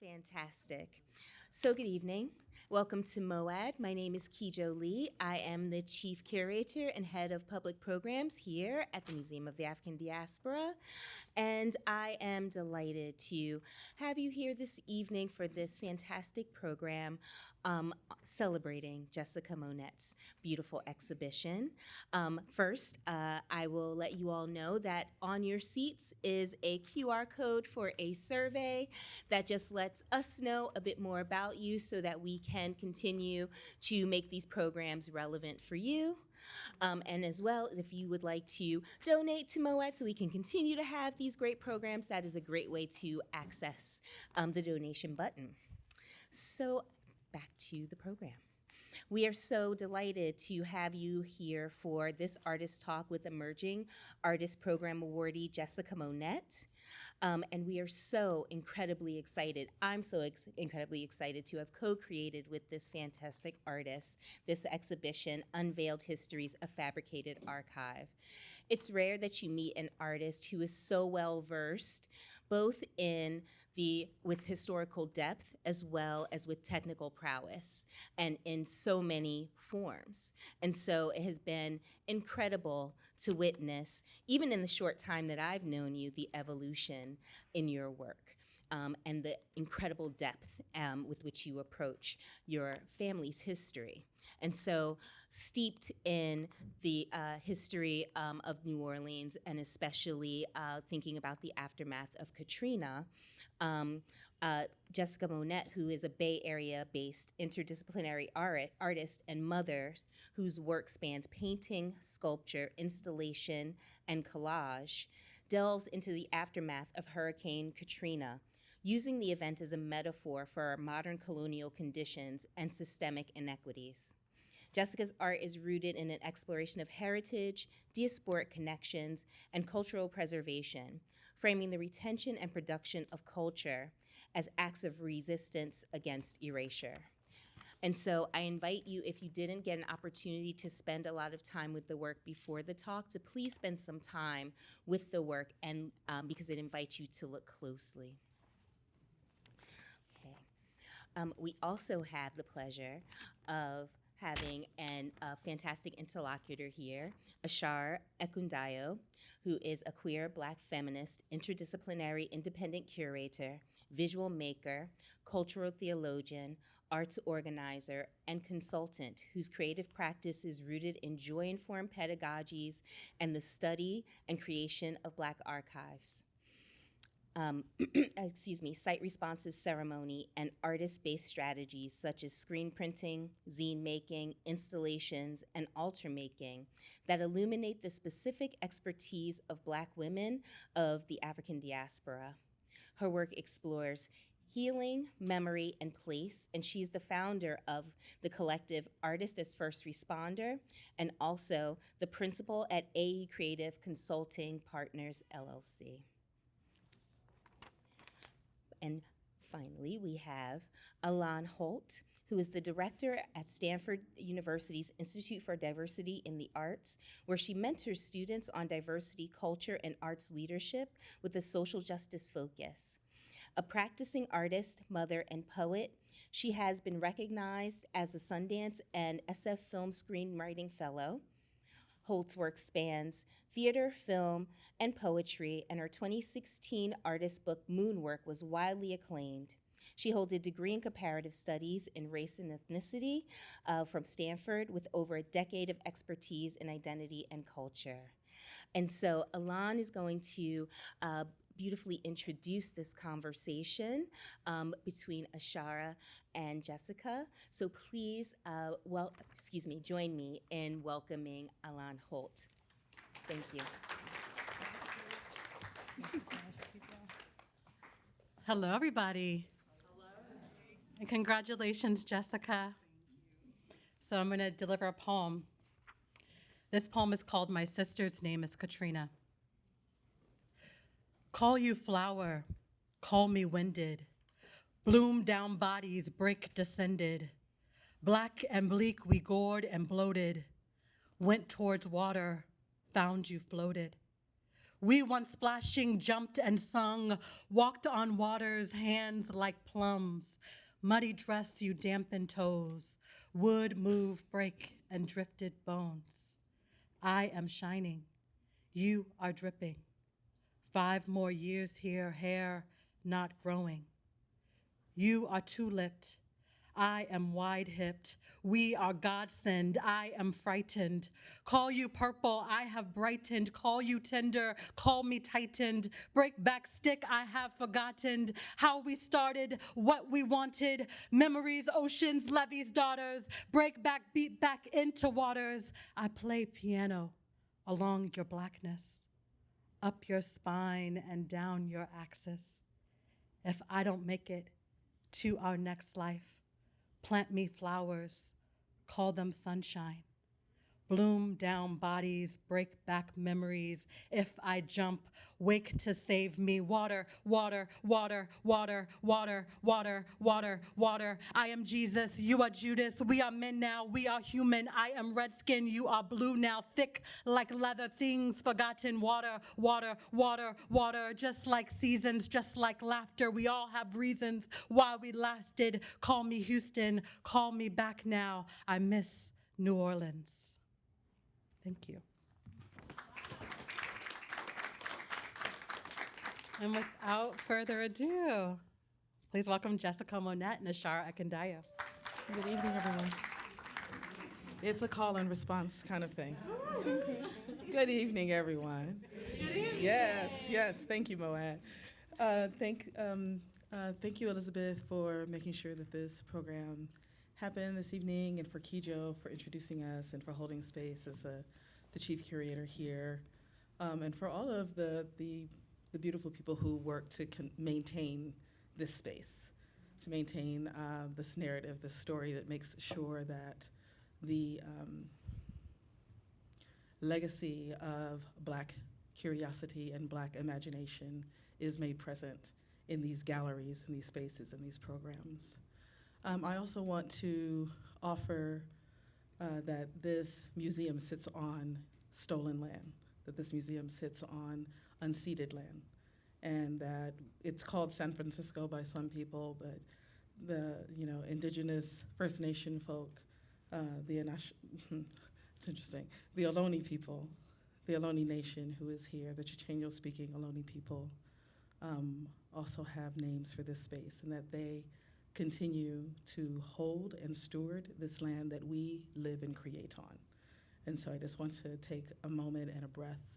Fantastic. So good evening. Welcome to MOAD. My name is Kijo Lee. I am the Chief Curator and Head of Public Programs here at the Museum of the African Diaspora. And I am delighted to have you here this evening for this fantastic program celebrating Jessica Monette's beautiful exhibition. First, I will let you all know that on your seats is a QR code for a survey that just lets us know a bit more about you so that we can continue to make these programs relevant for you. And as well, if you would like to donate to MOAD so we can continue to have these great programs, that is a great way to access the donation button. So back to the program. We are so delighted to have you here for this artist talk with Emerging Artist Program awardee Jessica Monette. And we are so incredibly excited. I'm so incredibly excited to have co-created with this fantastic artist this exhibition, Unveiled Histories, a Fabricated Archive. It's rare that you meet an artist who is so well versed both with historical depth as well as with technical prowess and in so many forms. And so it has been incredible to witness, even in the short time that I've known you, the evolution in your work. And the incredible depth with which you approach your family's history. And so steeped in the history of New Orleans, and especially thinking about the aftermath of Katrina, Jessica Monette, who is a Bay Area-based interdisciplinary artist and mother whose work spans painting, sculpture, installation, and collage, delves into the aftermath of Hurricane Katrina, using the event as a metaphor for our modern colonial conditions and systemic inequities. Jessica's art is rooted in an exploration of heritage, diasporic connections, and cultural preservation, framing the retention and production of culture as acts of resistance against erasure. And so I invite you, if you didn't get an opportunity to spend a lot of time with the work before the talk, to please spend some time with the work, and because it invites you to look closely. Okay. We also have the pleasure of having a fantastic interlocutor here, Ashara Ekundayo, who is a queer Black feminist, interdisciplinary independent curator, visual maker, cultural theologian, arts organizer, and consultant whose creative practice is rooted in joy-informed pedagogies and the study and creation of Black archives. Site-responsive ceremony and artist-based strategies such as screen printing, zine making, installations, and altar making that illuminate the specific expertise of Black women of the African diaspora. Her work explores healing, memory, and place, and she's the founder of the collective Artist as First Responder, and also the principal at AE Creative Consulting Partners, LLC. And finally, we have A-Lan Holt, who is the director at Stanford University's Institute for Diversity in the Arts, where she mentors students on diversity, culture, and arts leadership with a social justice focus. A practicing artist, mother, and poet, she has been recognized as a Sundance and SF Film Screenwriting Fellow. Holt's work spans theater, film, and poetry, and her 2016 artist book, Moonwork, was widely acclaimed. She holds a degree in comparative studies in race and ethnicity from Stanford with over a decade of expertise in identity and culture. And so A-Lan is going to beautifully introduce this conversation between Ashara and Jessica. So please, join me in welcoming A-Lan Holt. Thank you. Hello, everybody. Hello. And congratulations, Jessica. So I'm going to deliver a poem. This poem is called My Sister's Name is Katrina. Call you flower, call me winded. Bloom down bodies, break descended. Black and bleak we gored and bloated. Went towards water, found you floated. We once splashing, jumped and sung, walked on waters, hands like plums. Muddy dress you dampen toes, wood move, break, and drifted bones. I am shining, you are dripping. 5 more years here, hair not growing. You are two-lipped, I am wide-hipped. We are God-send, I am frightened. Call you purple, I have brightened. Call you tender, call me tightened. Break back stick, I have forgotten. How we started, what we wanted. Memories, oceans, levees, daughters. Break back, beat back into waters. I play piano along your blackness, up your spine and down your axis. If I don't make it to our next life, plant me flowers, call them sunshine. Bloom down bodies, break back memories. If I jump, wake to save me. Water, water, water, water, water, water, water, water. I am Jesus, you are Judas. We are men now, we are human. I am redskin, you are blue now. Thick like leather, things forgotten. Water, water, water, water. Just like seasons, just like laughter. We all have reasons why we lasted. Call me Houston, call me back now. I miss New Orleans. Thank you. And without further ado, please welcome Jessica Monette and Ashara Ekundayo. Good evening, everyone. It's a call and response kind of thing. Good evening, everyone. Good evening. Yes, thank you, Moad. Thank you, Elizabeth, for making sure that this program happened this evening, and for Kijo for introducing us and for holding space as the chief curator here, and for all of the beautiful people who work to maintain this space, to maintain this narrative, this story that makes sure that the legacy of Black curiosity and Black imagination is made present in these galleries, in these spaces, in these programs. I also want to offer that this museum sits on stolen land, that this museum sits on unceded land, and that it's called San Francisco by some people, but the indigenous First Nation folk, it's interesting, the Ohlone people, the Ohlone Nation who is here, the Chichenyo-speaking Ohlone people, also have names for this space, and that they continue to hold and steward this land that we live and create on. And so I just want to take a moment and a breath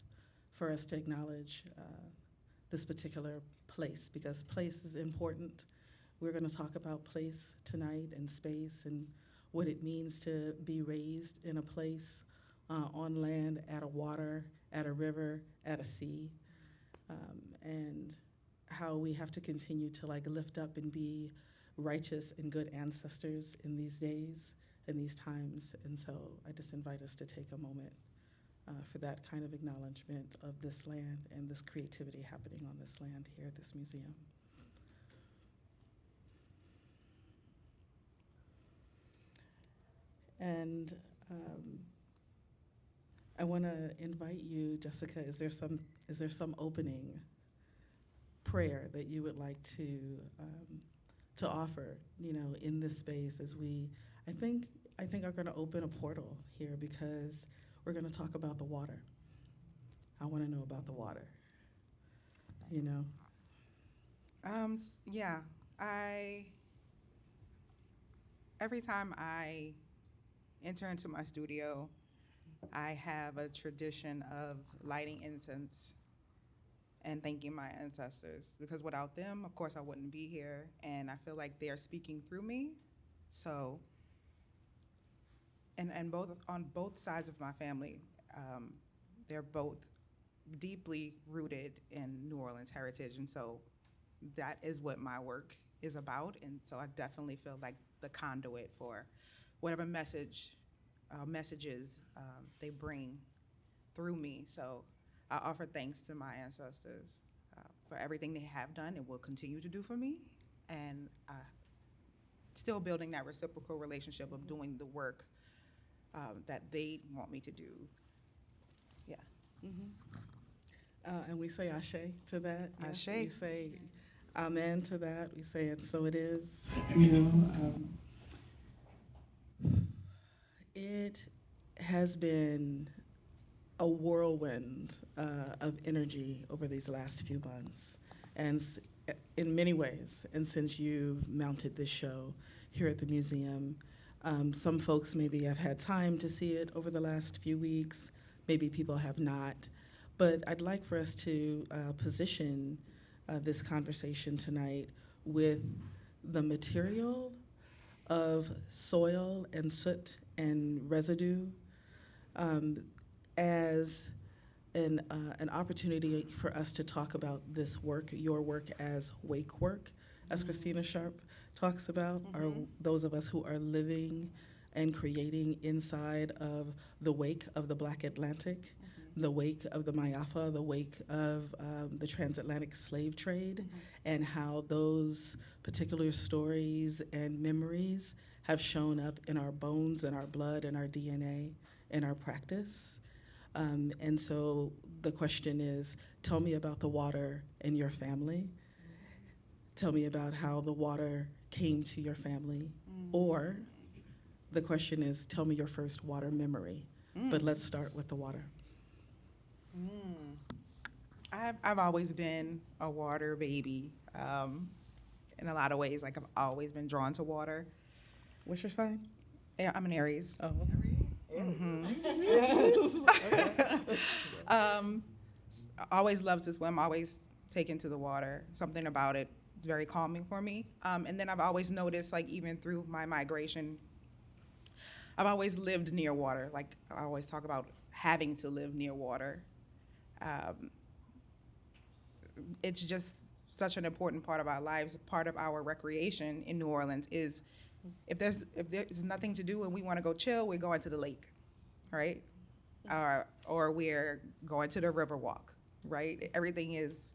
for us to acknowledge this particular place, because place is important. We're going to talk about place tonight and space and what it means to be raised in a place on land, at a water, at a river, at a sea, and how we have to continue to lift up and be righteous and good ancestors in these days, in these times. And so I just invite us to take a moment for that kind of acknowledgement of this land and this creativity happening on this land here at this museum. And I want to invite you, Jessica, is there some opening prayer that you would like to offer, in this space as we, I think are going to open a portal here, because we're going to talk about the water. I want to know about the water, Yeah, every time I enter into my studio, I have a tradition of lighting incense and thanking my ancestors, because without them, of course, I wouldn't be here, and I feel like they are speaking through me. So, and on both sides of my family, they're both deeply rooted in New Orleans heritage, and so that is what my work is about. And so I definitely feel like the conduit for whatever messages they bring through me. So I offer thanks to my ancestors for everything they have done and will continue to do for me, and still building that reciprocal relationship of doing the work that they want me to do. Yeah. And we say ashe to that. Yes. Ashe. We say amen to that. We say it so it is. You know, it has been a whirlwind of energy over these last few months, and in many ways. And since you've mounted this show here at the museum, some folks maybe have had time to see it over the last few weeks. Maybe people have not. But I'd like for us to position this conversation tonight with the material of soil and soot and residue as an opportunity for us to talk about this work, your work as wake work, as Christina Sharp talks about, are those of us who are living and creating inside of the wake of the Black Atlantic, the wake of the Mayafa, the wake of the transatlantic slave trade, and how those particular stories and memories have shown up in our bones and our blood and our DNA and our practice. And so the question is, tell me about the water in your family. Tell me about how the water came to your family. Or the question is, tell me your first water memory. But let's start with the water. I've always been a water baby in a lot of ways. Like, I've always been drawn to water. What's your sign? Yeah, I'm an Aries. Oh, okay. Always loved to swim, always taken to the water. Something about it is very calming for me. And then I've always noticed, like, even through my migration, I've always lived near water. Like, I always talk about having to live near water. It's just such an important part of our lives. Part of our recreation in New Orleans is if there's nothing to do and we want to go chill, we're going to the lake, right? Or we're going to the river walk, right? Everything is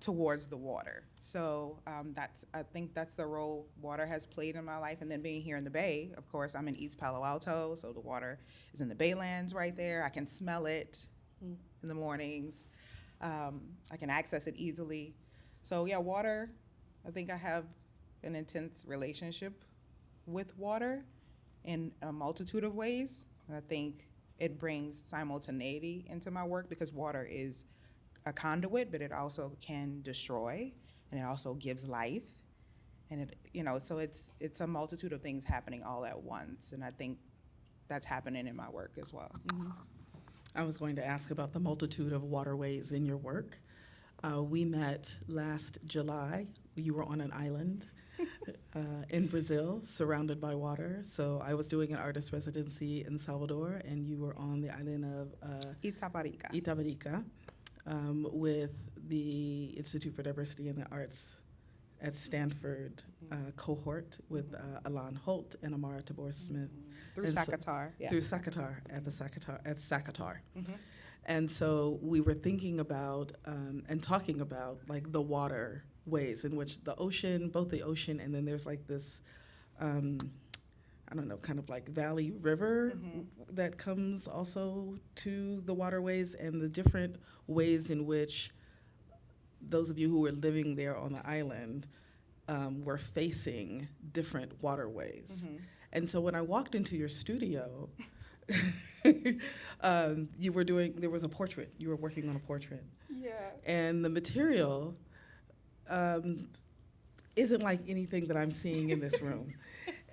towards the water. So I think that's the role water has played in my life. And then being here in the Bay, of course, I'm in East Palo Alto, so the water is in the Baylands right there. I can smell it in the mornings. I can access it easily. So yeah, water, I think I have an intense relationship with water in a multitude of ways. And I think it brings simultaneity into my work because water is a conduit, but it also can destroy, and it also gives life. And it, so it's a multitude of things happening all at once. And I think that's happening in my work as well. I was going to ask about the multitude of waterways in your work. We met last July. You were on an island in Brazil, surrounded by water. So I was doing an artist residency in Salvador, and you were on the island of Itaparica with the Institute for Diversity in the Arts at Stanford cohort with A-Lan Holt and Amara Tabor-Smith. Through Sakatar, yeah. Through Sakatar, at Sakatar. And so we were thinking about and talking about like the water ways in which the ocean, both the ocean and then there's like this, I don't know, kind of like valley river that comes also to the waterways, and the different ways in which those of you who were living there on the island were facing different waterways. And so when I walked into your studio, there was a portrait. You were working on a portrait. Yeah. And the material isn't like anything that I'm seeing in this room.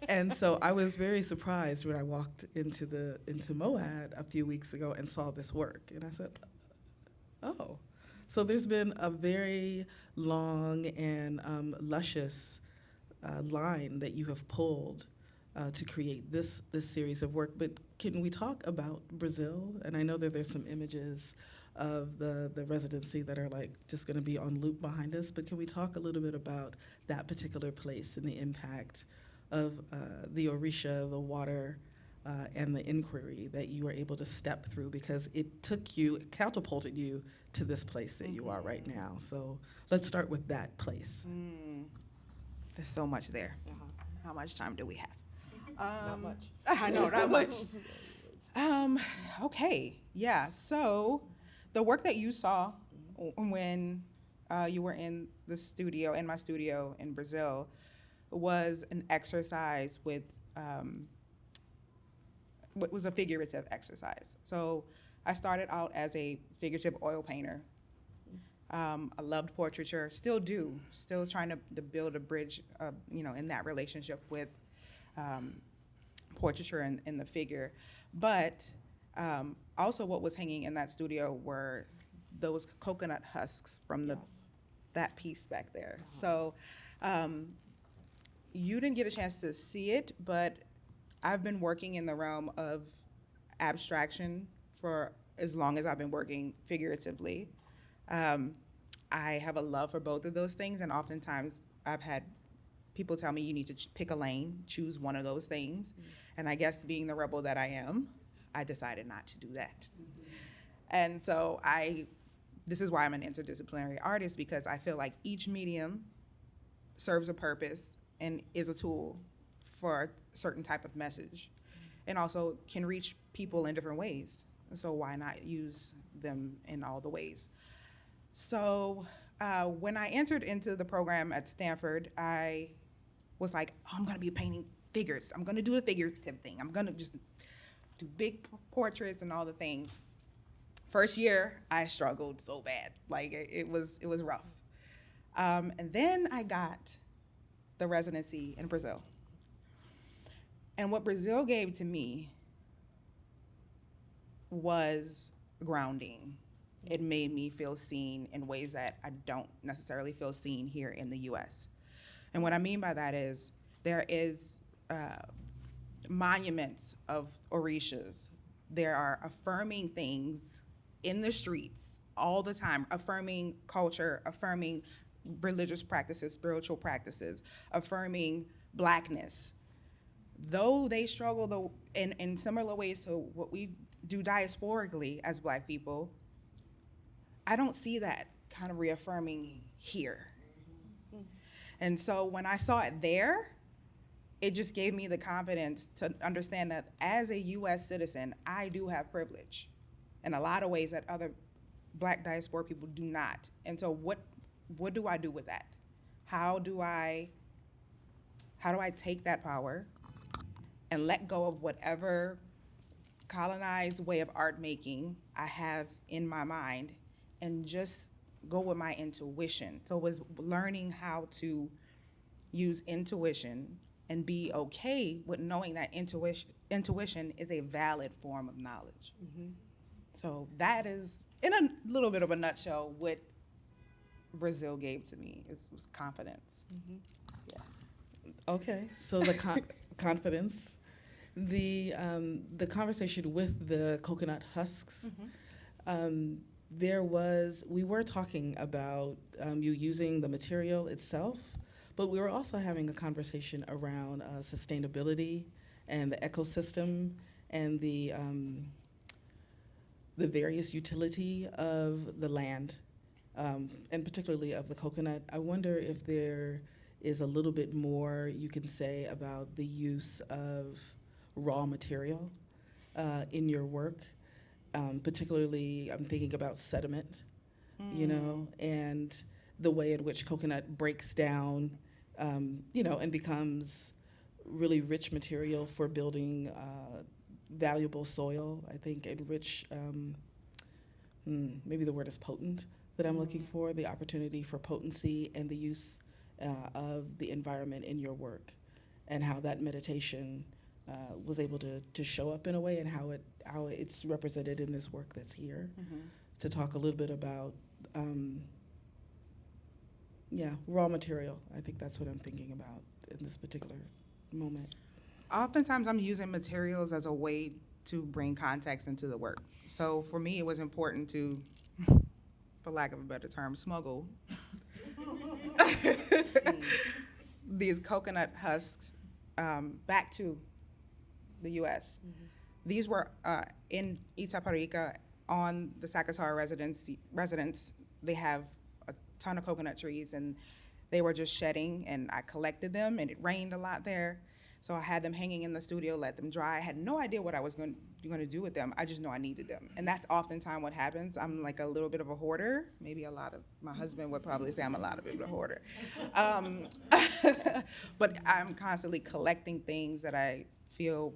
And so I was very surprised when I walked into MOAD a few weeks ago and saw this work. And I said, oh. So there's been a very long and luscious line that you have pulled to create this series of work. But can we talk about Brazil? And I know that there's some images of the residency that are like just going to be on loop behind us, but can we talk a little bit about that particular place and the impact of the Orisha, the water, and the inquiry that you were able to step through, because it catapulted you to this place that you are right now. So let's start with that place. There's so much there. How much time do we have? Not much. I know, not much. Okay, yeah, so the work that you saw when you were in my studio in Brazil, was an exercise with, what was a figurative exercise. So I started out as a figurative oil painter. I loved portraiture, still do, still trying to build a bridge, in that relationship with portraiture and the figure. But also what was hanging in that studio were those coconut husks from that piece back there. So you didn't get a chance to see it, but I've been working in the realm of abstraction for as long as I've been working figuratively. I have a love for both of those things, and oftentimes I've had people tell me you need to pick a lane, choose one of those things. And I guess being the rebel that I am, I decided not to do that. And so this is why I'm an interdisciplinary artist, because I feel like each medium serves a purpose and is a tool for a certain type of message, and also can reach people in different ways. So why not use them in all the ways? So when I entered into the program at Stanford, I was like, oh, I'm gonna be painting figures. I'm gonna do a figurative thing. I'm gonna just do big portraits and all the things. First year, I struggled so bad. Like, it was rough. And then I got the residency in Brazil. And what Brazil gave to me was grounding. It made me feel seen in ways that I don't necessarily feel seen here in the US. And what I mean by that is there is monuments of orishas. There are affirming things in the streets all the time, affirming culture, affirming religious practices, spiritual practices, affirming Blackness. Though they struggle in similar ways to what we do diasporically as Black people, I don't see that kind of reaffirming here. And so when I saw it there, it just gave me the confidence to understand that as a US citizen, I do have privilege in a lot of ways that other Black diaspora people do not. And so what do I do with that? How do I take that power and let go of whatever colonized way of art making I have in my mind and just go with my intuition? So it was learning how to use intuition and be okay with knowing that intuition is a valid form of knowledge. Mm-hmm. So that is, in a little bit of a nutshell, what Brazil gave to me was confidence. Mm-hmm. Yeah. Okay, so the confidence, the conversation with the coconut husks. Mm-hmm. We were talking about you using the material itself, but we were also having a conversation around sustainability and the ecosystem and the various utility of the land, and particularly of the coconut. I wonder if there is a little bit more you can say about the use of raw material in your work. Particularly, I'm thinking about sediment, and the way in which coconut breaks down, and becomes really rich material for building valuable soil. I think enrich, maybe the word is potent that I'm looking for, the opportunity for potency and the use of the environment in your work, and how that meditation was able to show up in a way, and how it's represented in this work that's here. Mm-hmm. To talk a little bit about, raw material. I think that's what I'm thinking about in this particular moment. Oftentimes I'm using materials as a way to bring context into the work. So for me, it was important to, for lack of a better term, smuggle these coconut husks back to the U.S. Mm-hmm. These were in Itaparica on the Sakatara residence. They have a ton of coconut trees, and they were just shedding, and I collected them, and it rained a lot there. So I had them hanging in the studio, let them dry. I had no idea what I was going to do with them. I just know I needed them. And that's oftentimes what happens. I'm like a little bit of a hoarder. Maybe my husband would probably say I'm a lot of a hoarder. But I'm constantly collecting things that I feel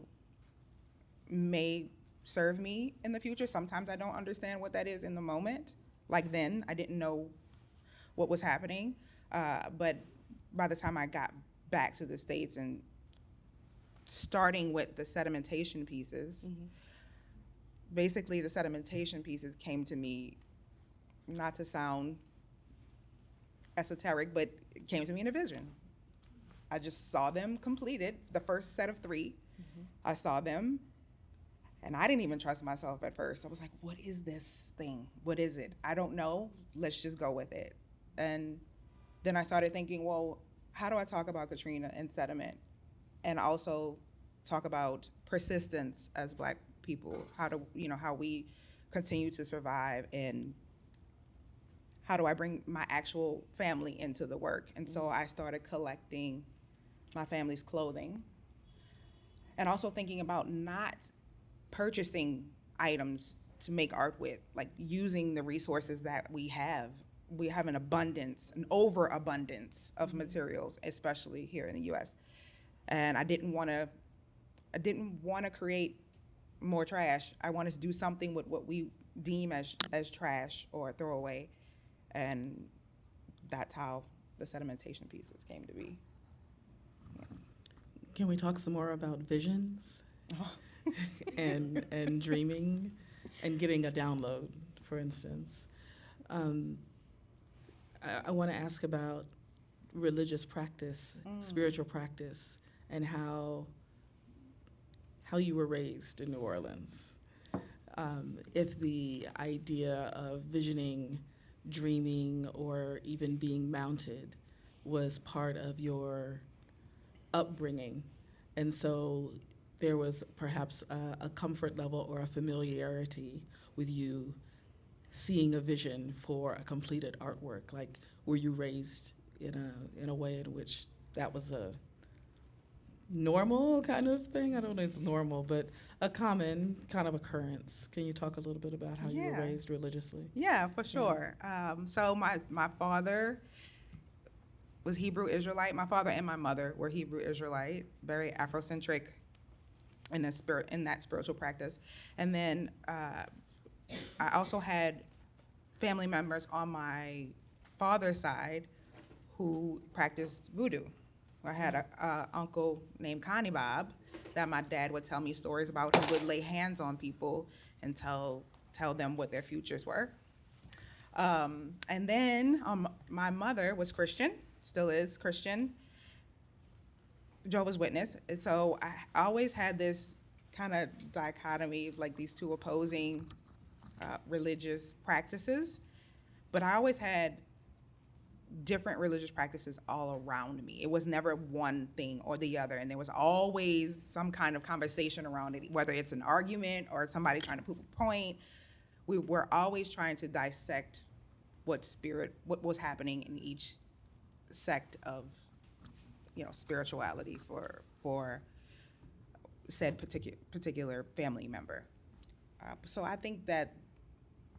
may serve me in the future. Sometimes I don't understand what that is in the moment. Like then, I didn't know what was happening. But by the time I got back to the States and starting with the sedimentation pieces, basically the sedimentation pieces came to me, not to sound esoteric, but it came to me in a vision. I just saw them completed, the first set of 3. I saw them, and I didn't even trust myself at first. I was like, what is this thing? What is it? I don't know. Let's just go with it. And then I started thinking, well, how do I talk about Katrina and sediment? And also talk about persistence as Black people, how we continue to survive, and how do I bring my actual family into the work? And so I started collecting my family's clothing, and also thinking about not purchasing items to make art with, like using the resources that we have. We have an overabundance of materials, especially here in the U.S. And I didn't want to create more trash. I wanted to do something with what we deem as trash or throwaway, and that's how the sedimentation pieces came to be. Can we talk some more about visions and dreaming and getting a download, for instance? I want to ask about religious practice, spiritual practice, and how you were raised in New Orleans. If the idea of visioning, dreaming, or even being mounted was part of your upbringing. And so there was perhaps a comfort level or a familiarity with you seeing a vision for a completed artwork. Like, were you raised in a way in which that was a normal kind of thing? I don't know if it's normal, but a common kind of occurrence. Can you talk a little bit about how you were raised religiously? Yeah, for sure. So my father was Hebrew Israelite. My father and my mother were Hebrew Israelite, very Afrocentric in that spiritual practice. And then I also had family members on my father's side who practiced voodoo. I had a uncle named Connie Bob that my dad would tell me stories about, who would lay hands on people and tell them what their futures were. And then my mother was Christian, still is Christian, Jehovah's Witness. And so I always had this kind of dichotomy of like these two opposing religious practices, but I always had different religious practices all around me. It was never one thing or the other, and there was always some kind of conversation around it, whether it's an argument or somebody trying to prove a point. We were always trying to dissect what was happening in each sect of, spirituality for said particular family member. So I think that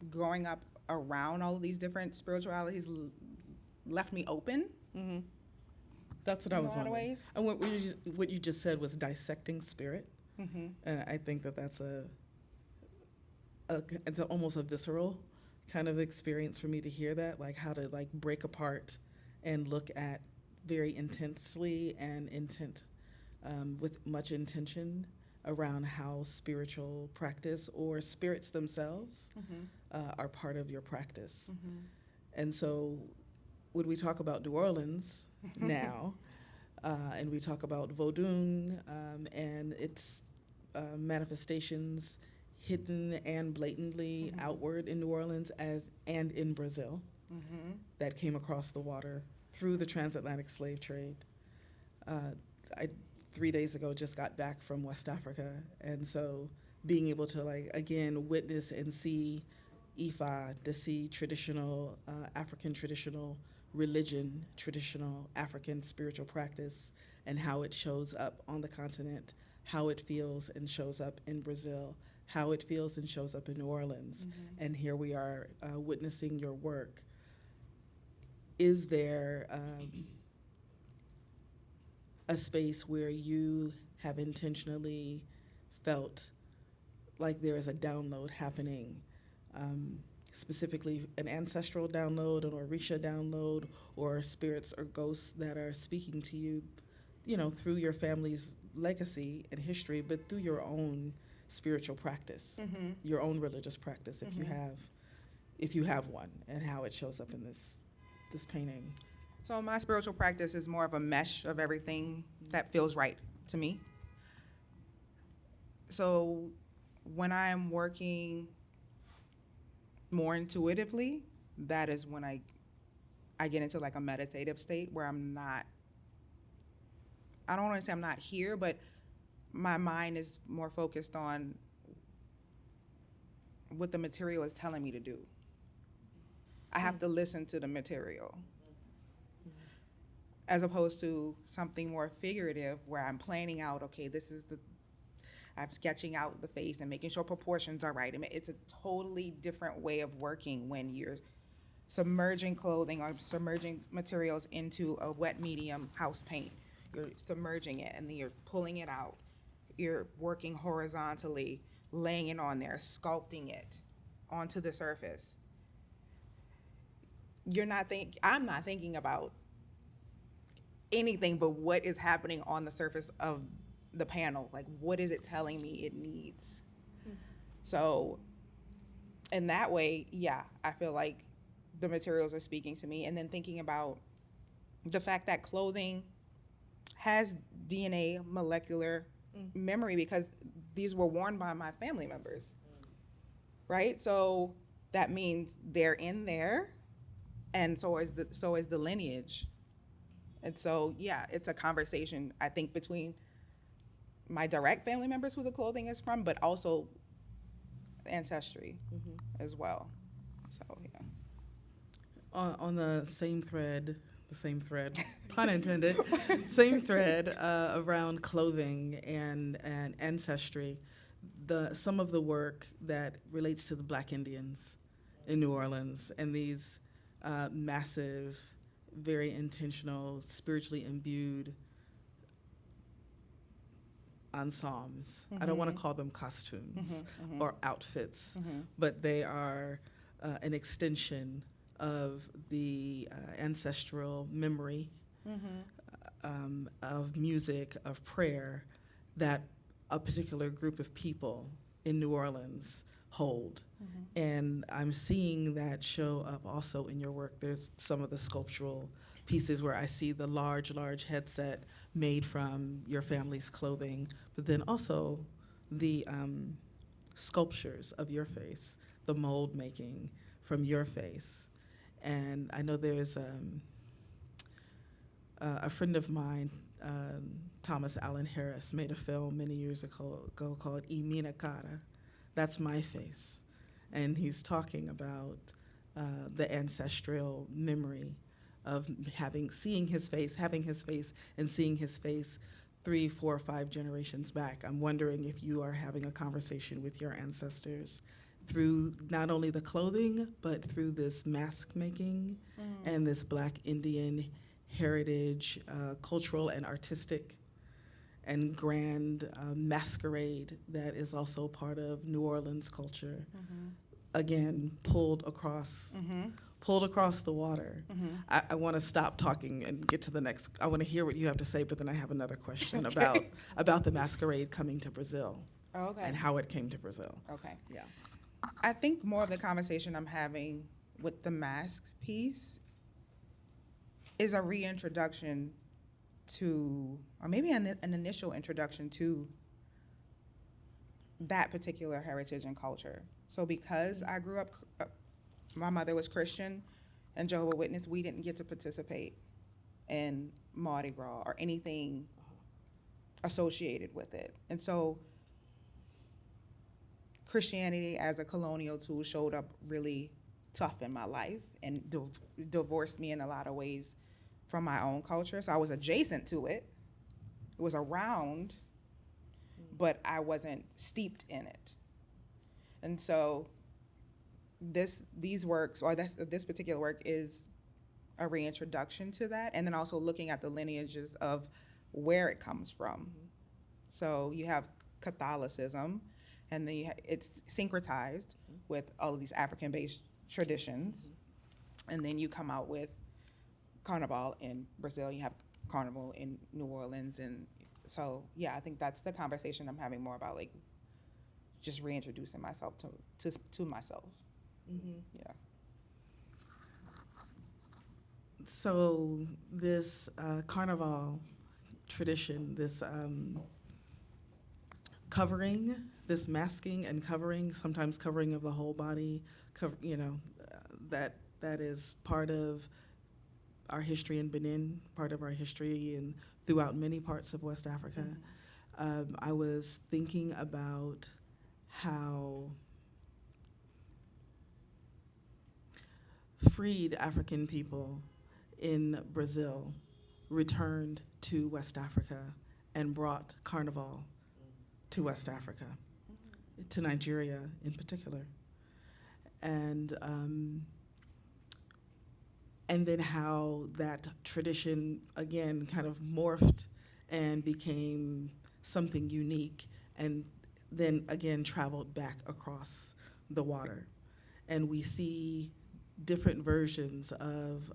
growing up around all of these different spiritualities left me open. Mm-hmm. That's what I was wondering. And what you just said was dissecting spirit, Mm-hmm. and I think that's it's almost a visceral kind of experience for me to hear that, like how to like break apart and look at very intensely and with much intention around how spiritual practice or spirits themselves are part of your practice. Mm-hmm. And so when we talk about New Orleans now, and we talk about Vodun and its manifestations hidden and blatantly outward in New Orleans and in Brazil, that came across the water through the transatlantic slave trade. I 3 days ago just got back from West Africa, and so being able to again witness and see Ifa, to see traditional African traditional religion, traditional African spiritual practice, and how it shows up on the continent, how it feels and shows up in Brazil, how it feels and shows up in New Orleans. And here we are witnessing your work. Is there a space where you have intentionally felt like there is a download happening, specifically an ancestral download, an Orisha download, or spirits or ghosts that are speaking to you, through your family's legacy and history, but through your own spiritual practice, your own religious practice, if you have one, and how it shows up in this painting? So my spiritual practice is more of a mesh of everything that feels right to me. So when I am working more intuitively, that is when I get into like a meditative state where I don't want to say I'm not here, but my mind is more focused on what the material is telling me to do. I have to listen to the material, as opposed to something more figurative where I'm planning out, okay, I'm sketching out the face and making sure proportions are right. I mean, it's a totally different way of working when you're submerging clothing or submerging materials into a wet medium house paint. You're submerging it and then you're pulling it out. You're working horizontally, laying it on there, sculpting it onto the surface. I'm not thinking about anything but what is happening on the surface of the panel. Like, what is it telling me it needs? So in that way, yeah, I feel like the materials are speaking to me. And then thinking about the fact that clothing has DNA molecular memory, because these were worn by my family members, right? So that means they're in there, and so is the lineage. And so, yeah, it's a conversation, I think, between my direct family members who the clothing is from, but also ancestry as well. So, yeah. On the same thread, pun intended, same thread around clothing and ancestry, some of the work that relates to the Black Indians in New Orleans and these massive, very intentional, spiritually imbued ensembles. I don't want to call them costumes or outfits, but they are an extension of the ancestral memory of music, of prayer, that a particular group of people in New Orleans hold. And I'm seeing that show up also in your work. There's some of the sculptural pieces where I see the large headset made from your family's clothing, but then also the sculptures of your face, the mold making from your face. And I know there's a friend of mine, Thomas Allen Harris, made a film many years ago called Imina Cara. That's my face. And he's talking about the ancestral memory of seeing his face, having his face, and seeing his face 3, 4, 5 generations back. I'm wondering if you are having a conversation with your ancestors through not only the clothing, but through this mask making and this Black Indian heritage, cultural and artistic and grand masquerade that is also part of New Orleans culture. Again, pulled across the water. I want to stop talking and get to the next. I want to hear what you have to say, but then I have another question about the masquerade coming to Brazil. Okay. And how it came to Brazil. Okay. Yeah. I think more of the conversation I'm having with the mask piece is a reintroduction to, or maybe an initial introduction to that particular heritage and culture. So because I grew up, my mother was Christian and Jehovah's Witness, we didn't get to participate in Mardi Gras or anything associated with it. And so Christianity as a colonial tool showed up really tough in my life and divorced me in a lot of ways from my own culture. So I was adjacent to it. It was around, but I wasn't steeped in it. And so these works, or this particular work, is a reintroduction to that, and then also looking at the lineages of where it comes from. So you have Catholicism, and then it's syncretized with all of these African-based traditions, and then you come out with Carnival in Brazil, you have Carnival in New Orleans, and so yeah, I think that's the conversation I'm having more about, like just reintroducing myself to myself. Yeah. So this Carnival tradition, this covering, this masking and covering, sometimes covering of the whole body, that is part of our history in Benin, part of our history and throughout many parts of West Africa. I was thinking about how freed African people in Brazil returned to West Africa and brought Carnival to West Africa, to Nigeria in particular. And then how that tradition, again, kind of morphed and became something unique, and then again traveled back across the water. And we see different versions of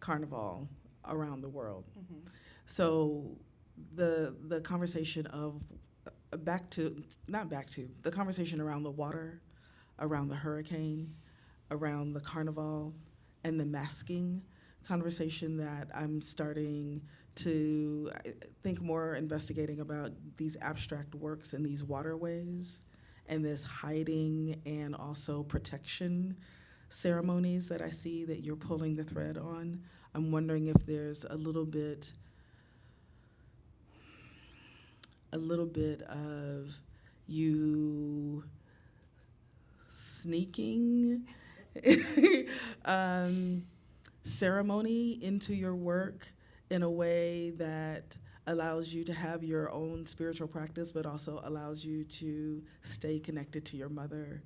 Carnival around the world. So the conversation of the conversation around the water, around the hurricane, around the Carnival, and the masking conversation that I'm starting to think more, investigating about these abstract works in these waterways and this hiding and also protection ceremonies that I see that you're pulling the thread on. I'm wondering if there's a little bit of you sneaking ceremony into your work in a way that allows you to have your own spiritual practice, but also allows you to stay connected to your mother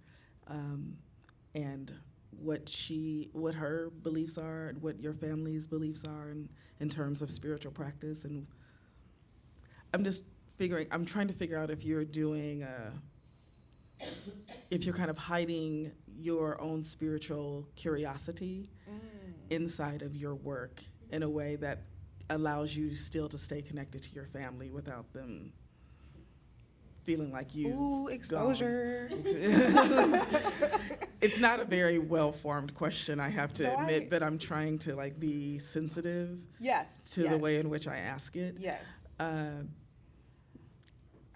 and what her beliefs are and what your family's beliefs are in terms of spiritual practice. And I'm trying to figure out if you're doing if you're kind of hiding your own spiritual curiosity inside of your work in a way that allows you still to stay connected to your family without them feeling like you. Ooh, exposure. It's not a very well-formed question, I have to admit, but I'm trying to be sensitive to the way in which I ask it. Yes.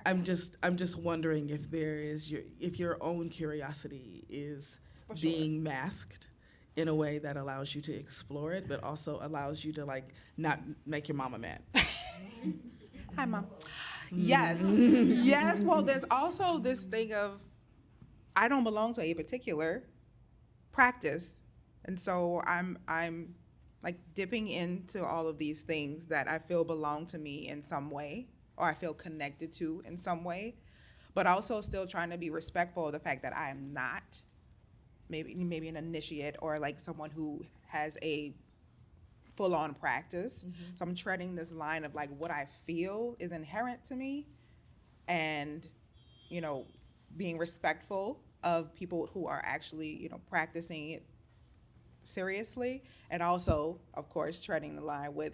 I'm just wondering if your own curiosity is being masked in a way that allows you to explore it, but also allows you to not make your mama mad. Hi, Mom. Yes. Yes. Well, there's also this thing of I don't belong to a particular practice, and so I'm dipping into all of these things that I feel belong to me in some way, or I feel connected to in some way, but also still trying to be respectful of the fact that I am not maybe an initiate or someone who has a full-on practice. So I'm treading this line of what I feel is inherent to me, and being respectful of people who are actually practicing it seriously, and also of course treading the line with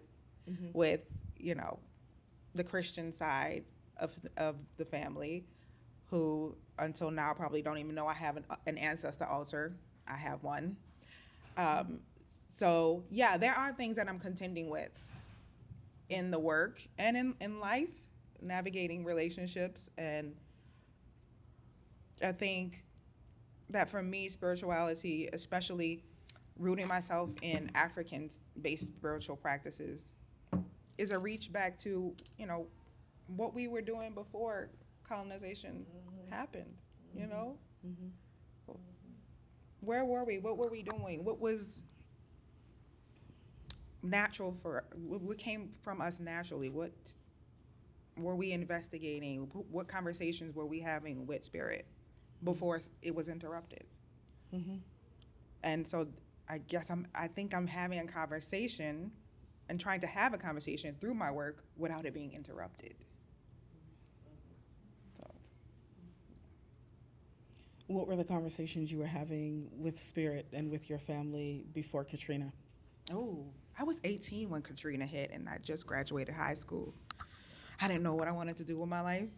the Christian side of the family, who until now probably don't even know I have an ancestor altar. I have one. So yeah, there are things that I'm contending with in the work and in life, navigating relationships. And I think that for me, spirituality, especially rooting myself in African-based spiritual practices, is a reach back to, what we were doing before colonization happened, where were we? What were we doing? What was natural what came from us naturally? What were we investigating? What conversations were we having with spirit before it was interrupted? Mm-hmm. And so I think I'm having a conversation and trying to have a conversation through my work without it being interrupted. So. What were the conversations you were having with spirit and with your family before Katrina? Oh, I was 18 when Katrina hit, and I just graduated high school. I didn't know what I wanted to do with my life.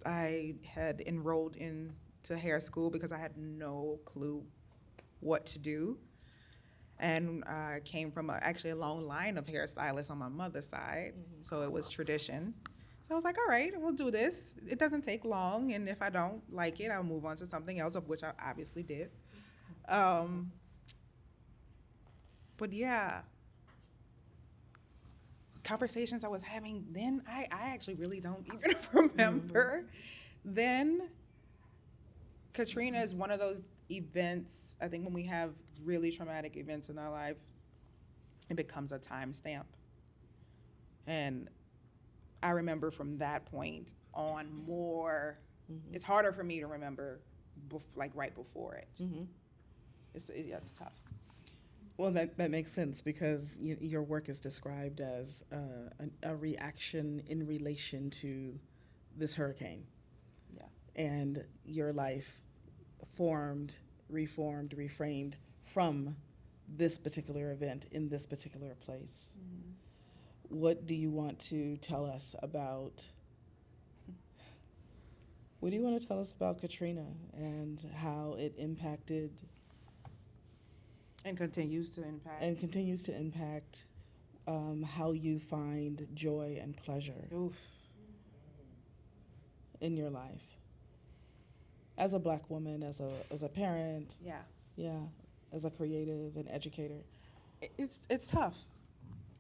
I had enrolled into hair school because I had no clue what to do. And I came from actually a long line of hairstylists on my mother's side, so it was tradition. So I was like, all right, we'll do this. It doesn't take long, and if I don't like it, I'll move on to something else, of which I obviously did. But yeah, conversations I was having then, I actually really don't even remember. Then Katrina is one of those events, I think when we have really traumatic events in our life, it becomes a timestamp. And I remember from that point on more, it's harder for me to remember like right before it. It's tough. Well, that makes sense because your work is described as a reaction in relation to this hurricane. Yeah. And your life formed, reformed, reframed from this particular event in this particular place. What do you want to tell us about? What do you want to tell us about Katrina and how it impacted And continues to impact. and continues to impact how you find joy and pleasure Oof. in your life as a Black woman, as a parent, Yeah. as a creative and educator? It's tough.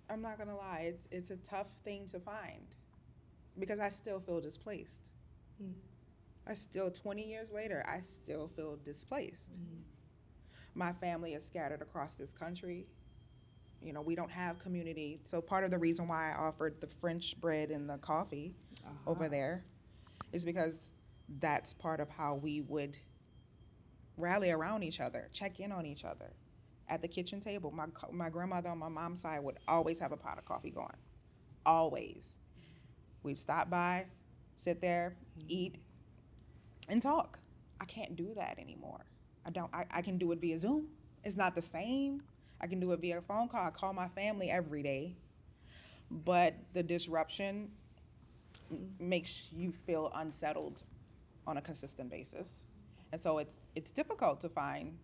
I'm not gonna lie. It's a tough thing to find because I still feel displaced. I still, 20 years later, I still feel displaced. My family is scattered across this country. You know, we don't have community. So part of the reason why I offered the French bread and the coffee over there is because that's part of how we would rally around each other, check in on each other. At the kitchen table, my grandmother on my mom's side would always have a pot of coffee going, always. We'd stop by, sit there, eat, and talk. I can't do that anymore. I can do it via Zoom. It's not the same. I can do it via phone call. I call my family every day. But the disruption makes you feel unsettled on a consistent basis. And so it's difficult to find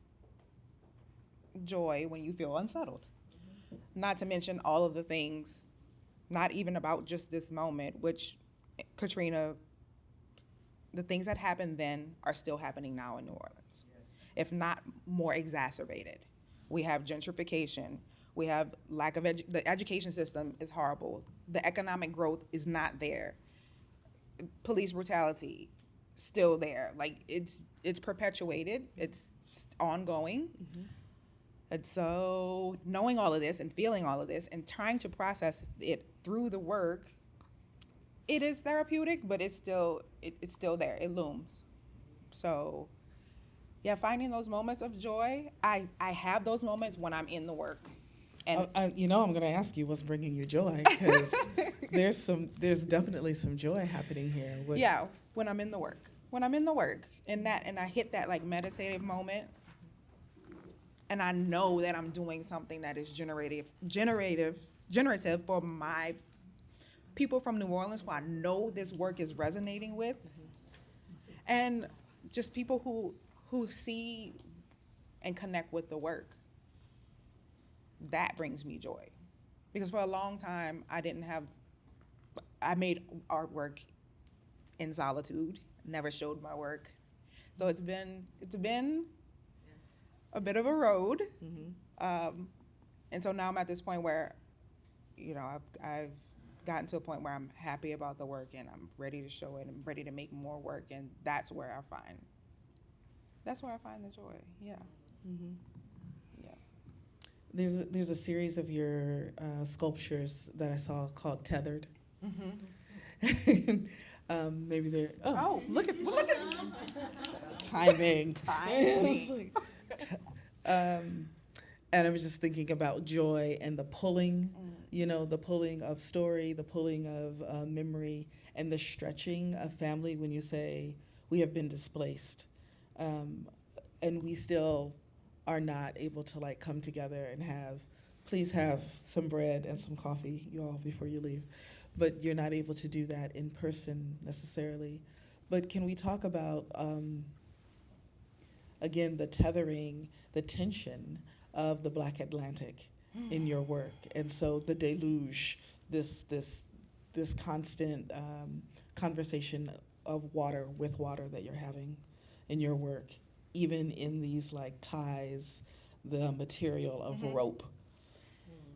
joy when you feel unsettled. Not to mention all of the things, not even about just this moment, which Katrina, the things that happened then are still happening now in New Orleans, if not more exacerbated. We have gentrification. We have lack of the education system is horrible. The economic growth is not there. Police brutality, still there. Like it's perpetuated. It's ongoing. And so knowing all of this and feeling all of this and trying to process it through the work, it is therapeutic, but it's still there. It looms. So yeah, finding those moments of joy, I have those moments when I'm in the work. And I'm going to ask you what's bringing you joy, because there's definitely some joy happening here. Yeah, when I'm in the work. When I'm in the work and I hit that like meditative moment, and I know that I'm doing something that is generative for my people from New Orleans, who I know this work is resonating with, and just people who see and connect with the work. That brings me joy, because for a long time I made artwork in solitude, never showed my work, so it's been a bit of a road, and so now I'm at this point where, I've gotten to a point where I'm happy about the work and I'm ready to show it and ready to make more work, and that's where I find that's where I find the joy. Yeah. Yeah. There's a series of your sculptures that I saw called Tethered. Maybe they're look at timing. And I was just thinking about joy and the pulling, the pulling of story, the pulling of memory, and the stretching of family when you say we have been displaced, and we still are not able to like come together and please have some bread and some coffee, you all, before you leave. But you're not able to do that in person necessarily. But can we talk about, again, the tethering, the tension of the Black Atlantic in your work? And so the deluge, this constant conversation of water with water that you're having in your work, even in these like ties, the material of rope,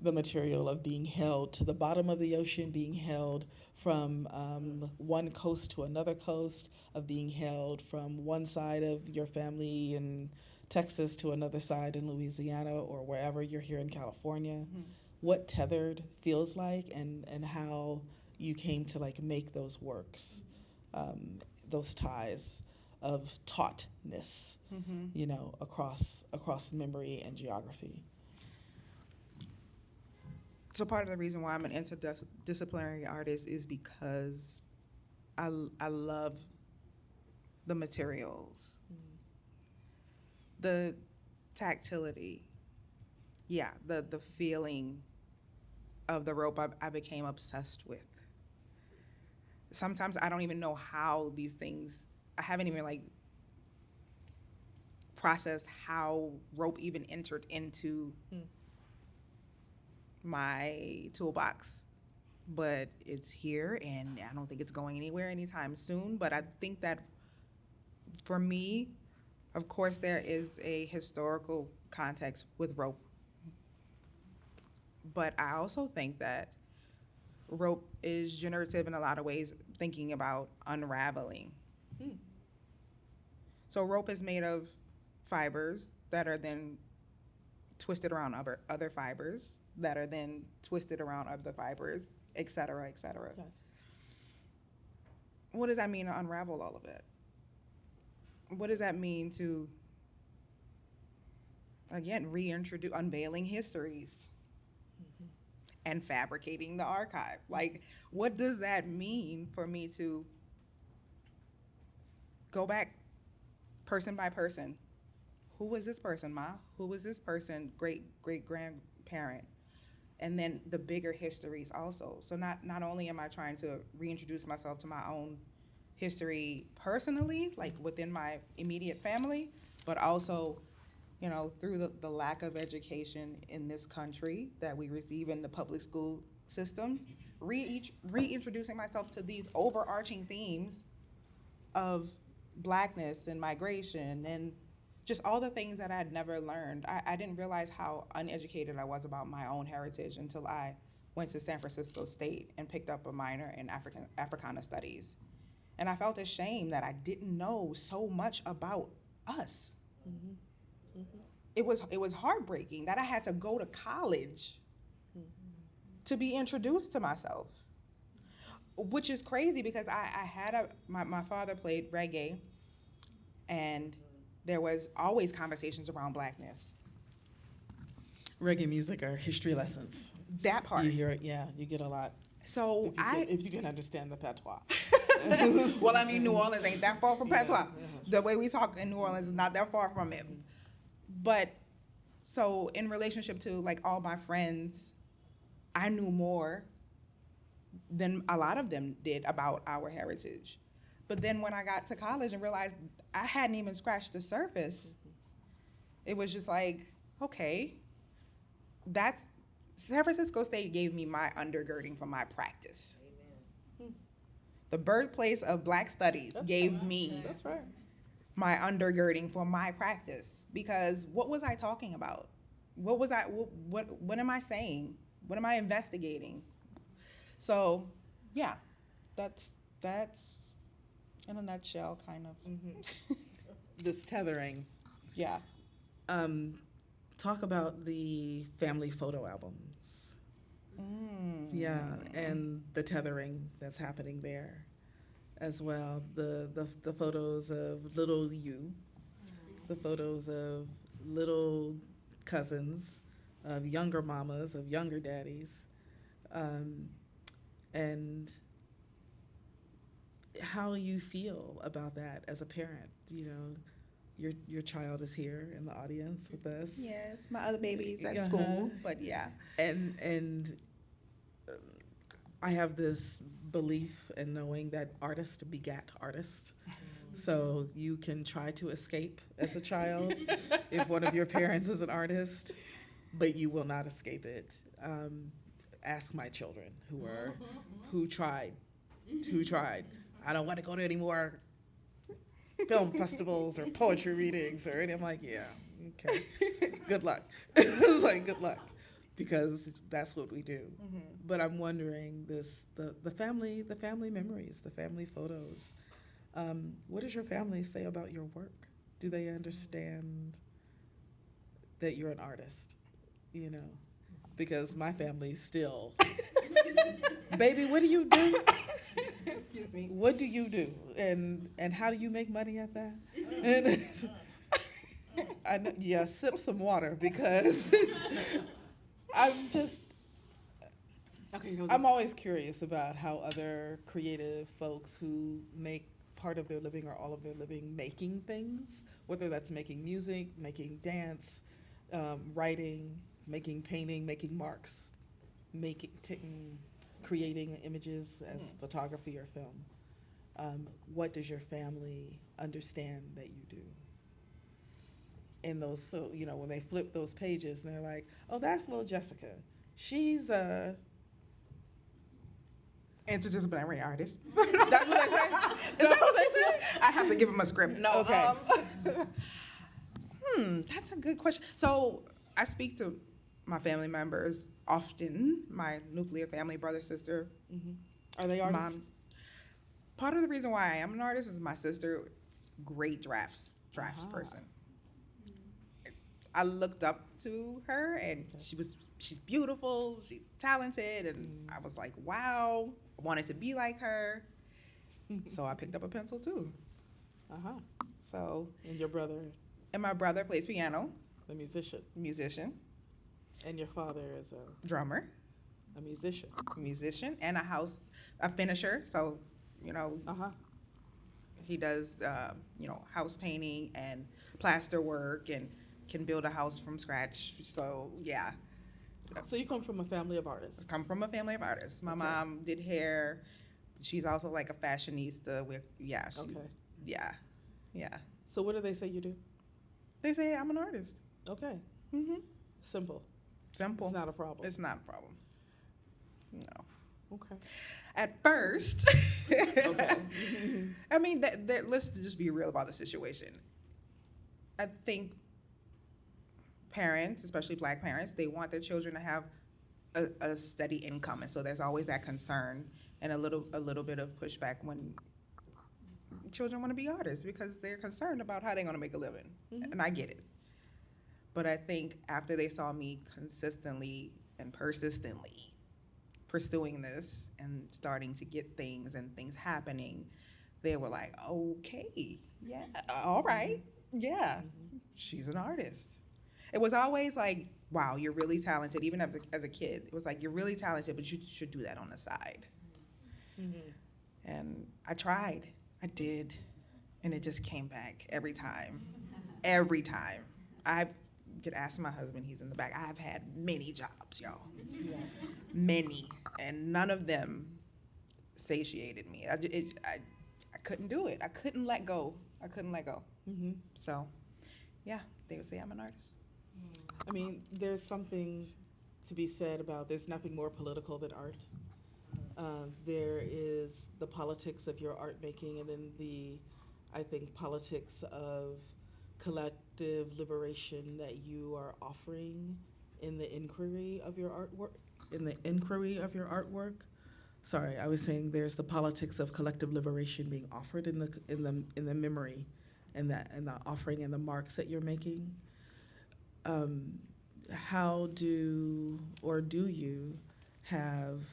the material of being held to the bottom of the ocean, being held from one coast to another coast, of being held from one side of your family in Texas to another side in Louisiana or wherever you're here in California. What tethered feels like, and how you came to like make those works, those ties of taughtness, across memory and geography. So part of the reason why I'm an interdisciplinary artist is because I love the materials, the tactility, the feeling of the rope I became obsessed with. Sometimes I don't even know how these things, I haven't even like processed how rope even entered into my toolbox, but it's here and I don't think it's going anywhere anytime soon. But I think that for me, of course, there is a historical context with rope, but I also think that rope is generative in a lot of ways, thinking about unraveling. So rope is made of fibers that are then twisted around other fibers that are then twisted around other fibers, et cetera, et cetera. Yes. What does that mean to unravel all of it? What does that mean to, again, reintroduce, unveiling histories and fabricating the archive? Like, what does that mean for me to go back person by person? Who was this person, Ma? Who was this person, great-great-grandparent? And then the bigger histories also. So not only am I trying to reintroduce myself to my own history personally, like within my immediate family, but also, through the lack of education in this country that we receive in the public school systems, reintroducing myself to these overarching themes of Blackness and migration and just all the things that I had never learned. I didn't realize how uneducated I was about my own heritage until I went to San Francisco State and picked up a minor in Africana Studies. And I felt ashamed that I didn't know so much about us. It was heartbreaking that I had to go to college to be introduced to myself, which is crazy because I had my father played reggae, and there was always conversations around Blackness. Reggae music are history lessons. That part. You hear it, you get a lot. So if you can understand the patois. Well, I mean, New Orleans ain't that far from patois. The way we talk in New Orleans is not that far from it. But so in relationship to like all my friends, I knew more than a lot of them did about our heritage. But then when I got to college and realized I hadn't even scratched the surface, it was just like, okay, San Francisco State gave me my undergirding for my practice. Amen. The birthplace of Black studies gave me my undergirding for my practice, because what was I talking about? What am I saying? What am I investigating? So, yeah, that's in a nutshell, kind of. this tethering. Yeah. Talk about the family photo albums. Yeah, and the tethering that's happening there as well. The photos of little you, the photos of little cousins, of younger mamas, of younger daddies, and how you feel about that as a parent. You know, your child is here in the audience with us. Yes, my other baby's at Uh-huh. school, but yeah. And I have this belief and knowing that artist begat artist. So you can try to escape as a child if one of your parents is an artist, but you will not escape it. Ask my children who tried. I don't want to go to any more film festivals or poetry readings or anything. I'm like, yeah, okay, good luck. It's like, good luck, because that's what we do. But I'm wondering the family memories, the family photos. What does your family say about your work? Do they understand that you're an artist? You know, because my family's still, baby, what do you do? Excuse me. What do you do? And how do you make money at that? And I know, yeah, sip some water, because I'm just, Okay, I'm always curious about how other creative folks who make part of their living or all of their living making things, whether that's making music, making dance, writing, making painting, making marks, creating images as photography or film. What does your family understand that you do? And those, so, you know, when they flip those pages and they're like, oh, that's little Jessica. She's interdisciplinary artist. that's what they say? Is that what they say? I have to give him a script. No. Okay. That's a good question. So I speak to my family members often, my nuclear family, brother, sister. Are they artists? Mom. Part of the reason why I am an artist is my sister, great drafts person. I looked up to her, and she's beautiful, she's talented, and I was like, wow, I wanted to be like her. So I picked up a pencil too. So, And your brother, and my brother plays piano, the musician, and your father is drummer, a musician. and a finisher. So, you know, he does, house painting and plaster work, and can build a house from scratch. So, yeah. So you come from a family of artists. Come from a family of artists. My mom did hair. She's also like a fashionista. Yeah. So what do they say you do? They say I'm an artist. Okay. Simple. Simple. It's not a problem. It's not a problem. No. Okay. At first, Okay. I mean, let's just be real about the situation. I think parents, especially Black parents, they want their children to have a steady income, and so there's always that concern and a little bit of pushback when children want to be artists, because they're concerned about how they're going to make a living, and I get it. But I think after they saw me consistently and persistently pursuing this and starting to get things and things happening, they were like, okay, yeah, all right, yeah, she's an artist. It was always like, wow, you're really talented. Even as a kid, it was like, you're really talented, but you should do that on the side. And I tried, I did, and it just came back every time. Every time. I could ask my husband, he's in the back. I've had many jobs, y'all. Many, and none of them satiated me. I couldn't do it. I couldn't let go. So, yeah, they would say I'm an artist. I mean, there's something to be said about there's nothing more political than art. There is the politics of your art making, and then I think, politics of collective liberation that you are offering in the inquiry of your artwork. Sorry, I was saying there's the politics of collective liberation being offered in the memory and the offering and the marks that you're making. How do you have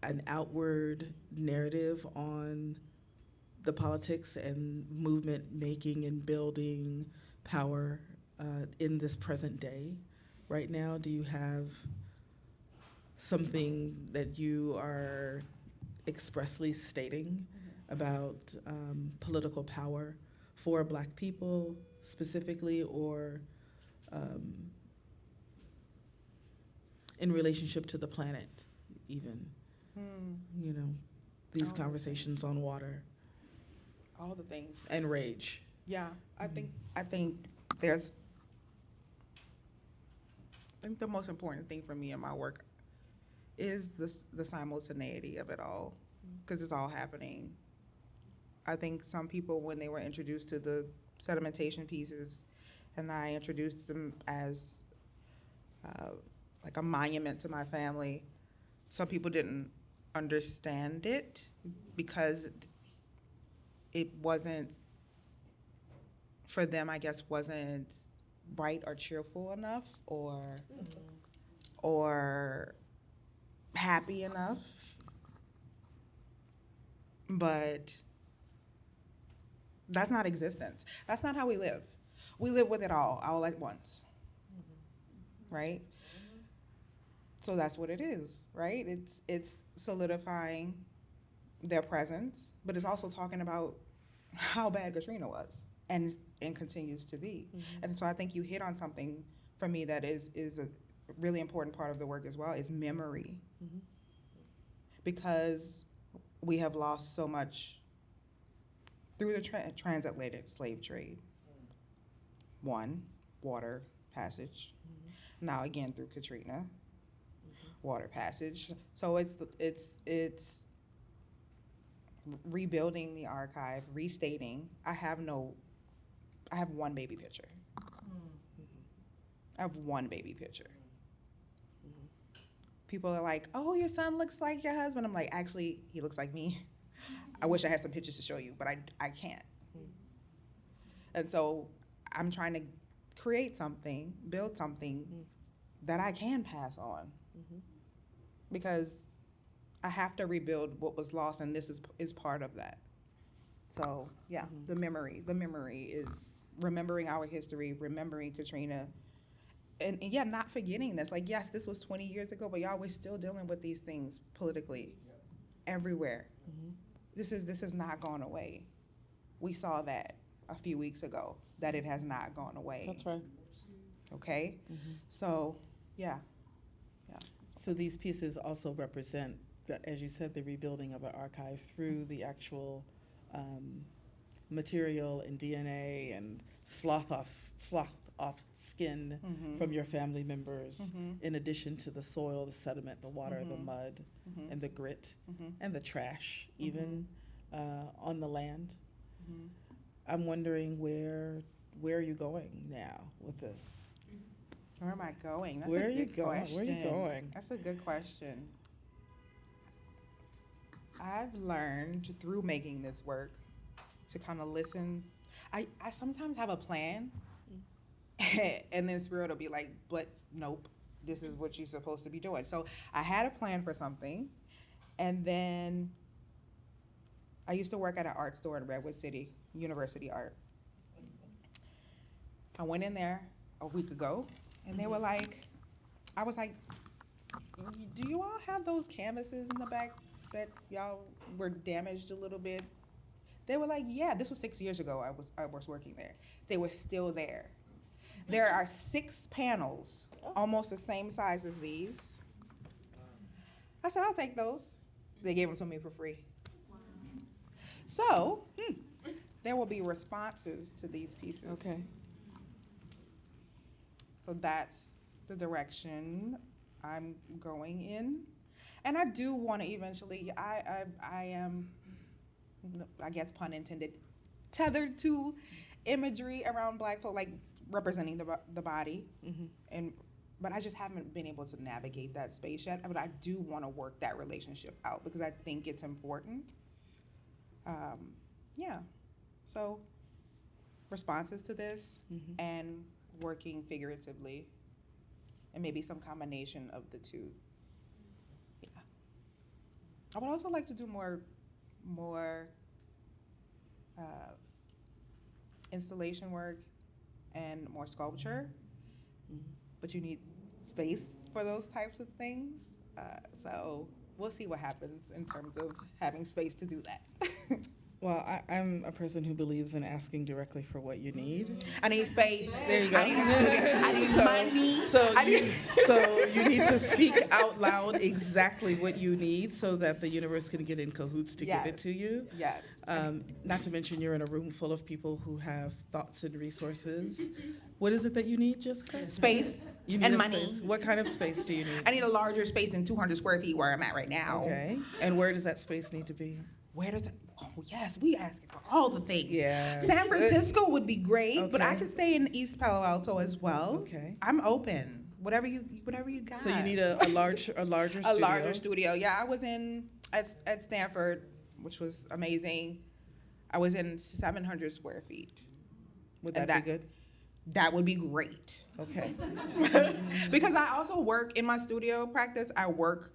an outward narrative on the politics and movement making and building power in this present day right now? Do you have something that you are expressly stating about political power for Black people specifically, or in relationship to the planet even? You know, these conversations on water All the things. and rage. Yeah, I think there's. I think the most important thing for me in my work is the simultaneity of it all, because it's all happening. I think some people, when they were introduced to the sedimentation pieces, and I introduced them as like a monument to my family, some people didn't understand it because it wasn't, for them, I guess, wasn't bright or cheerful enough, or happy enough. But that's not existence. That's not how we live. We live with it all at once. Right? So that's what it is, right? It's solidifying their presence, but it's also talking about how bad Katrina was and continues to be. And so I think you hit on something for me that is a really important part of the work as well, is memory. Because we have lost so much through the transatlantic slave trade. One, water passage. Now again through Katrina, water passage. So it's rebuilding the archive, restating. I have one baby picture. I have one baby picture. People are like, oh, your son looks like your husband. I'm like, actually, he looks like me. I wish I had some pictures to show you, but I can't. And so I'm trying to create something, build something that I can pass on. Because I have to rebuild what was lost, and this is part of that. So yeah, the memory is remembering our history, remembering Katrina, and yeah, not forgetting this. Like, yes, this was 20 years ago, but y'all, we're still dealing with these things politically, everywhere. This is not going away. We saw that a few weeks ago, that it has not gone away. That's right. Okay? So, yeah. So these pieces also represent, as you said, the rebuilding of an archive through the actual material and DNA and slough off skin from your family members, in addition to the soil, the sediment, the water, the mud, and the grit, and the trash, even on the land. I'm wondering where are you going now with this? Where am I going? That's Where a are you good going? question. Where are you going? That's a good question. I've learned through making this work to kind of listen. I sometimes have a plan, and then Spirit will be like, but nope, this is what you're supposed to be doing. So I had a plan for something, and then I used to work at an art store in Redwood City, University Art. I went in there a week ago, and they were like, I was like, do you all have those canvases in the back that y'all were damaged a little bit? They were like, yeah, this was 6 years ago I was working there. They were still there. There are 6 panels, almost the same size as these. I said, I'll take those. They gave them to me for free. So, there will be responses to these pieces. Okay. So that's the direction I'm going in. And I do want to eventually, I am, I guess pun intended, tethered to imagery around Black folk, like representing the body. But I just haven't been able to navigate that space yet. But I do want to work that relationship out because I think it's important. Yeah. So responses to this and working figuratively, and maybe some combination of the two. Yeah. I would also like to do more installation work and more sculpture, but you need space for those types of things. So we'll see what happens in terms of having space to do that. Well, I'm a person who believes in asking directly for what you need. I need space. There you go. I need a studio. I need money. So you need to speak out loud exactly what you need so that the universe can get in cahoots to give it to you. Yes. Not to mention you're in a room full of people who have thoughts and resources. What is it that you need, Jessica? Space You need and a money. space. What kind of space do you need? I need a larger space than 200 square feet where I'm at right now. Okay. And where does that space need to be? Where does it? Oh yes, we asking for all the things. Yes. San Francisco would be great, but I Okay. could stay in East Palo Alto as well. Okay. I'm open. Whatever you got. So you need a larger studio. a larger studio. Yeah, I was at Stanford, which was amazing. I was in 700 square feet. Would And that be good? That would be great. Okay. Because I also work in my studio practice. I work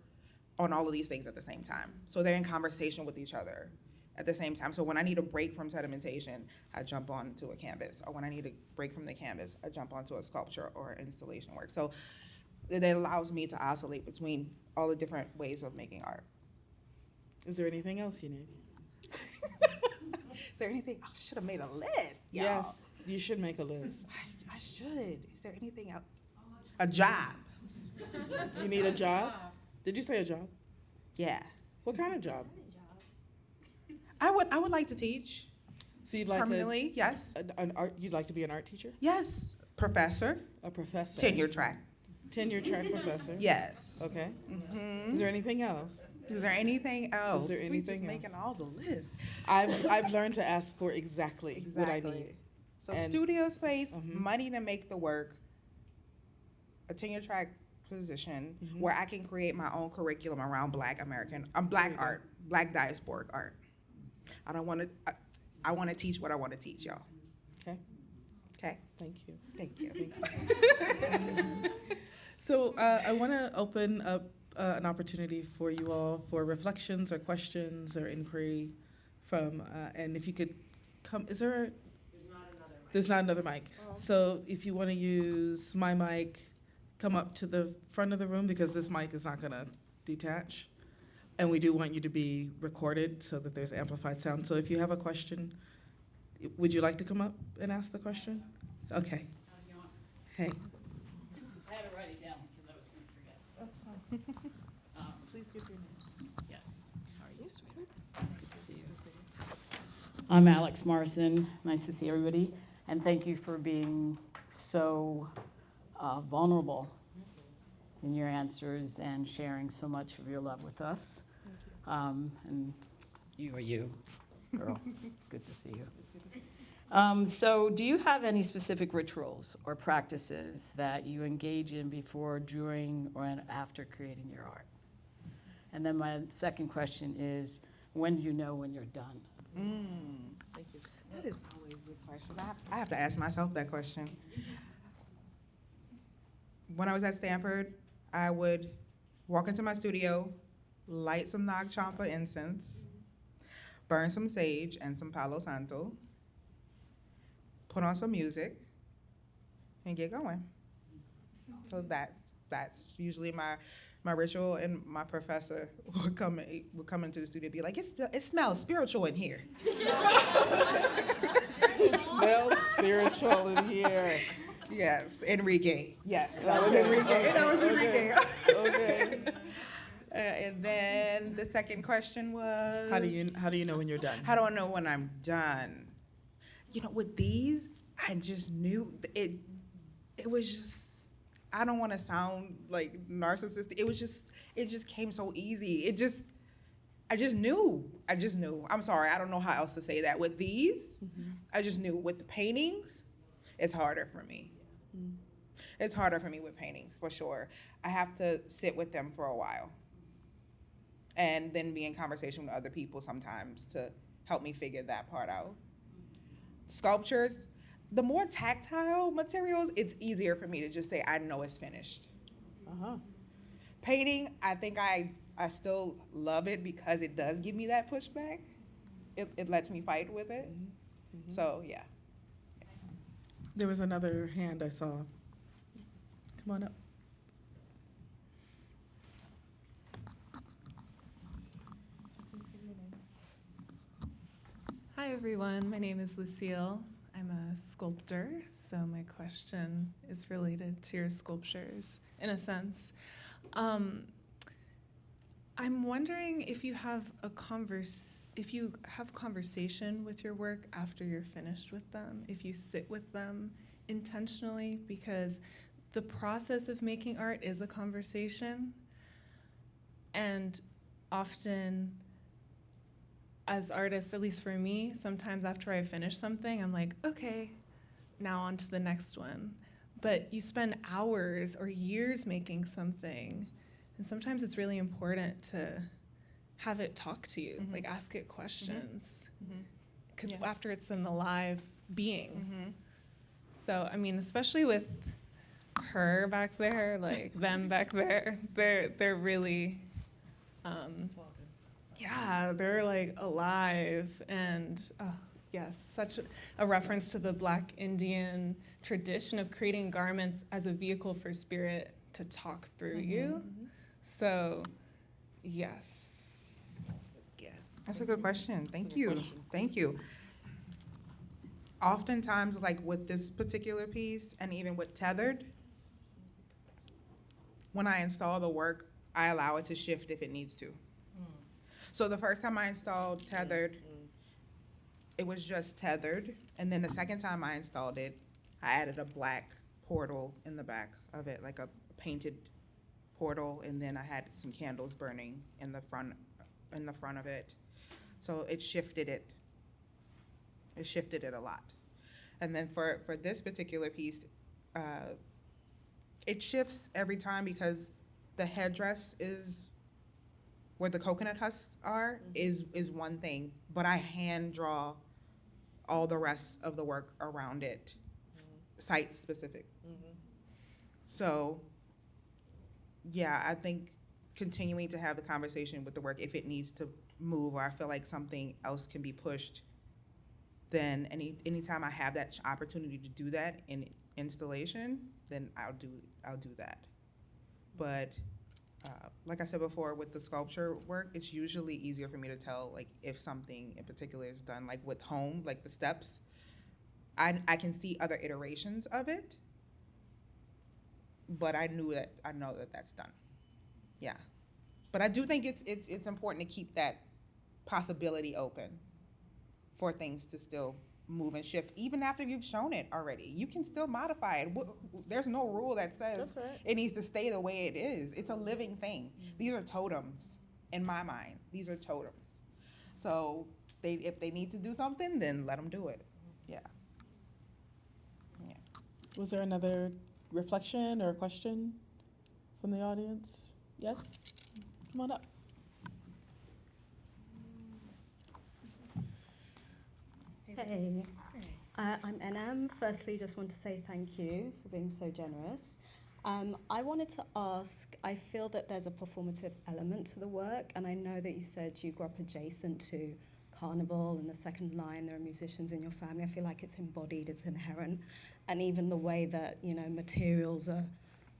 on all of these things at the same time. So they're in conversation with each other at the same time. So when I need a break from sedimentation, I jump onto a canvas. Or when I need a break from the canvas, I jump onto a sculpture or installation work. So that allows me to oscillate between all the different ways of making art. Is there anything else you need? Is there anything? I should have made a list, y'all. Yes, you should make a list. I should. Is there anything else? A job. You need a job? Did you say a job? Yeah. What kind of job? I would like to teach. So you'd like Permanently, yes. an art? You'd like to be an art teacher? Yes. Professor. A professor? Tenure track. Tenure track professor? Yes. Okay. Mm-hmm. Is there anything else? Is there anything else? Is there We anything just making else? all the lists. I've learned to ask for exactly what I need. So And- studio space, Mhm. money to make the work, a tenure track position Mhm. where I can create my own curriculum around Black There you go. art, Black diasporic art. I don't want to. I want to teach what I want to teach, y'all. Okay. Okay. Thank you. Thank you. So I want to open up an opportunity for you all for reflections or questions or inquiry from, and if you could come, is there? There's not another mic. So if you want to use my mic, come up to the front of the room because this mic is not going to detach. And we do want you to be recorded so that there's amplified sound. So if you have a question, would you like to come up and ask the question? Okay. Hey. I had to write it down because I was going to forget. That's fine. Please give your name. Yes. How are you, sweetheart? Good to see you. I'm Alex Morrison. Nice to see everybody. And thank you for being so vulnerable in your answers and sharing so much of your love with us. And you are you, girl. Good to see you. So do you have any specific rituals or practices that you engage in before, during, or after creating your art? And then my second question is, when do you know when you're done? Thank you. That is always a good question. I have to ask myself that question. When I was at Stanford, I would walk into my studio, light some Nag Champa incense, burn some sage and some Palo Santo, put on some music, and get going. So that's usually my ritual, and my professor would come into the studio and be like, it smells spiritual in here. It smells spiritual in here. Yes, Enrique. Yes, that was Enrique. That was Enrique. Okay. And then the second question was, How do you know when you're done? How do I know when I'm done? You know, with these, I just knew it. It was just. I don't want to sound like narcissistic. It just came so easy. I just knew. I'm sorry. I don't know how else to say that. With these, I just knew. With the paintings, it's harder for me. It's harder for me with paintings, for sure. I have to sit with them for a while and then be in conversation with other people sometimes to help me figure that part out. Sculptures, the more tactile materials, it's easier for me to just say, I know it's finished. Uh-huh. Painting, I think I still love it because it does give me that pushback. It lets me fight with it. Mm-hmm. So, yeah. There was another hand I saw. Come on up. Hi everyone, my name is Lucille. I'm a sculptor, so my question is related to your sculptures in a sense. I'm wondering if you have conversation with your work after you're finished with them, if you sit with them intentionally, because the process of making art is a conversation, and often as artists, at least for me, sometimes after I finish something, I'm like, okay, now on to the next one. But you spend hours or years making something, and sometimes it's really important to have it talk to you, like ask it questions. Because after it's an alive being. So, I mean, especially with her back there, like them back there, they're really, yeah, they're like alive, and yes, such a reference to the Black Indian tradition of creating garments as a vehicle for spirit to talk through you. So, yes. That's a good question. Thank you. Thank you. Oftentimes, like with this particular piece, and even with Tethered, when I install the work, I allow it to shift if it needs to. So the first time I installed Tethered, it was just Tethered. And then the second time I installed it, I added a black portal in the back of it, like a painted portal. And then I had some candles burning in the front of it. So it shifted it. It shifted it a lot. And then for this particular piece, it shifts every time because the headdress is where the coconut husks are is one thing, but I hand draw all the rest of the work around it, site specific. So, yeah, I think continuing to have the conversation with the work, if it needs to move or I feel like something else can be pushed, then anytime I have that opportunity to do that in installation, then I'll do that. But like I said before, with the sculpture work, it's usually easier for me to tell like if something in particular is done. Like with home, like the steps, I can see other iterations of it, but I know that that's done. Yeah, but I do think it's important to keep that possibility open for things to still move and shift, even after you've shown it already. You can still modify it. There's no rule that says it needs to stay the way it is. It's a living thing. These are totems in my mind. These are totems. So if they need to do something, then let them do it. Yeah. Was there another reflection or question from the audience? Yes? Come on up. Hey, I'm Enam. Firstly, just want to say thank you for being so generous. I wanted to ask, I feel that there's a performative element to the work, and I know that you said you grew up adjacent to Carnival, and the second line, there are musicians in your family. I feel like it's embodied, it's inherent, and even the way that, materials are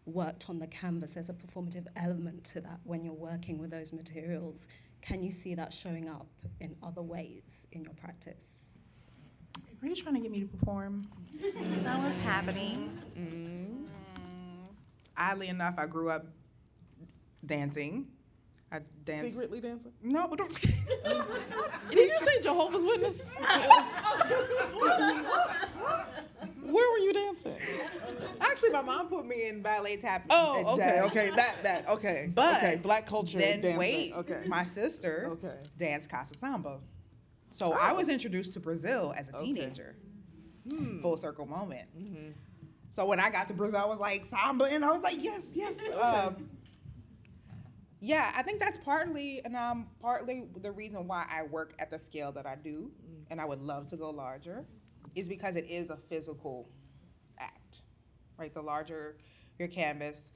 worked on the canvas, there's a performative element to that when you're working with those materials. Can you see that showing up in other ways in your practice? Are you trying to get me to perform? Is that what's happening? Oddly enough, I grew up dancing. I danced. Secretly dancing? No, but Did you say Jehovah's Witness? Where were you dancing? actually, my mom put me in ballet tap. Oh, okay, jazz. okay, that, okay. But okay, black culture then dancing. wait, Okay. my sister Okay. danced Casa Samba. So I was introduced to Brazil as a teenager. Full circle moment. So when I got to Brazil, I was like samba, and I was like, yes. Yeah, I think that's partly the reason why I work at the scale that I do, and I would love to go larger. is because it is a physical act, right? The larger your canvas,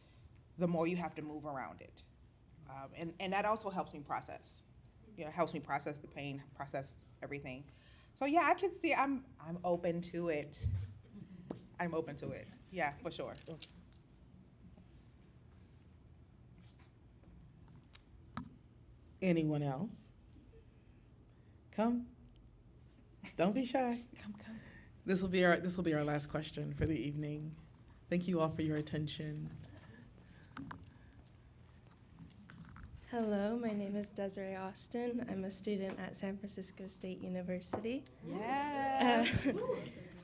the more you have to move around it. And that also helps me process. You know, it helps me process the pain, process everything. So yeah, I can see, I'm open to it. I'm open to it, yeah, for sure. Anyone else? Come. Don't be shy. Come. This will be our last question for the evening. Thank you all for your attention. Hello, my name is Desiree Austin. I'm a student at San Francisco State University. Yeah.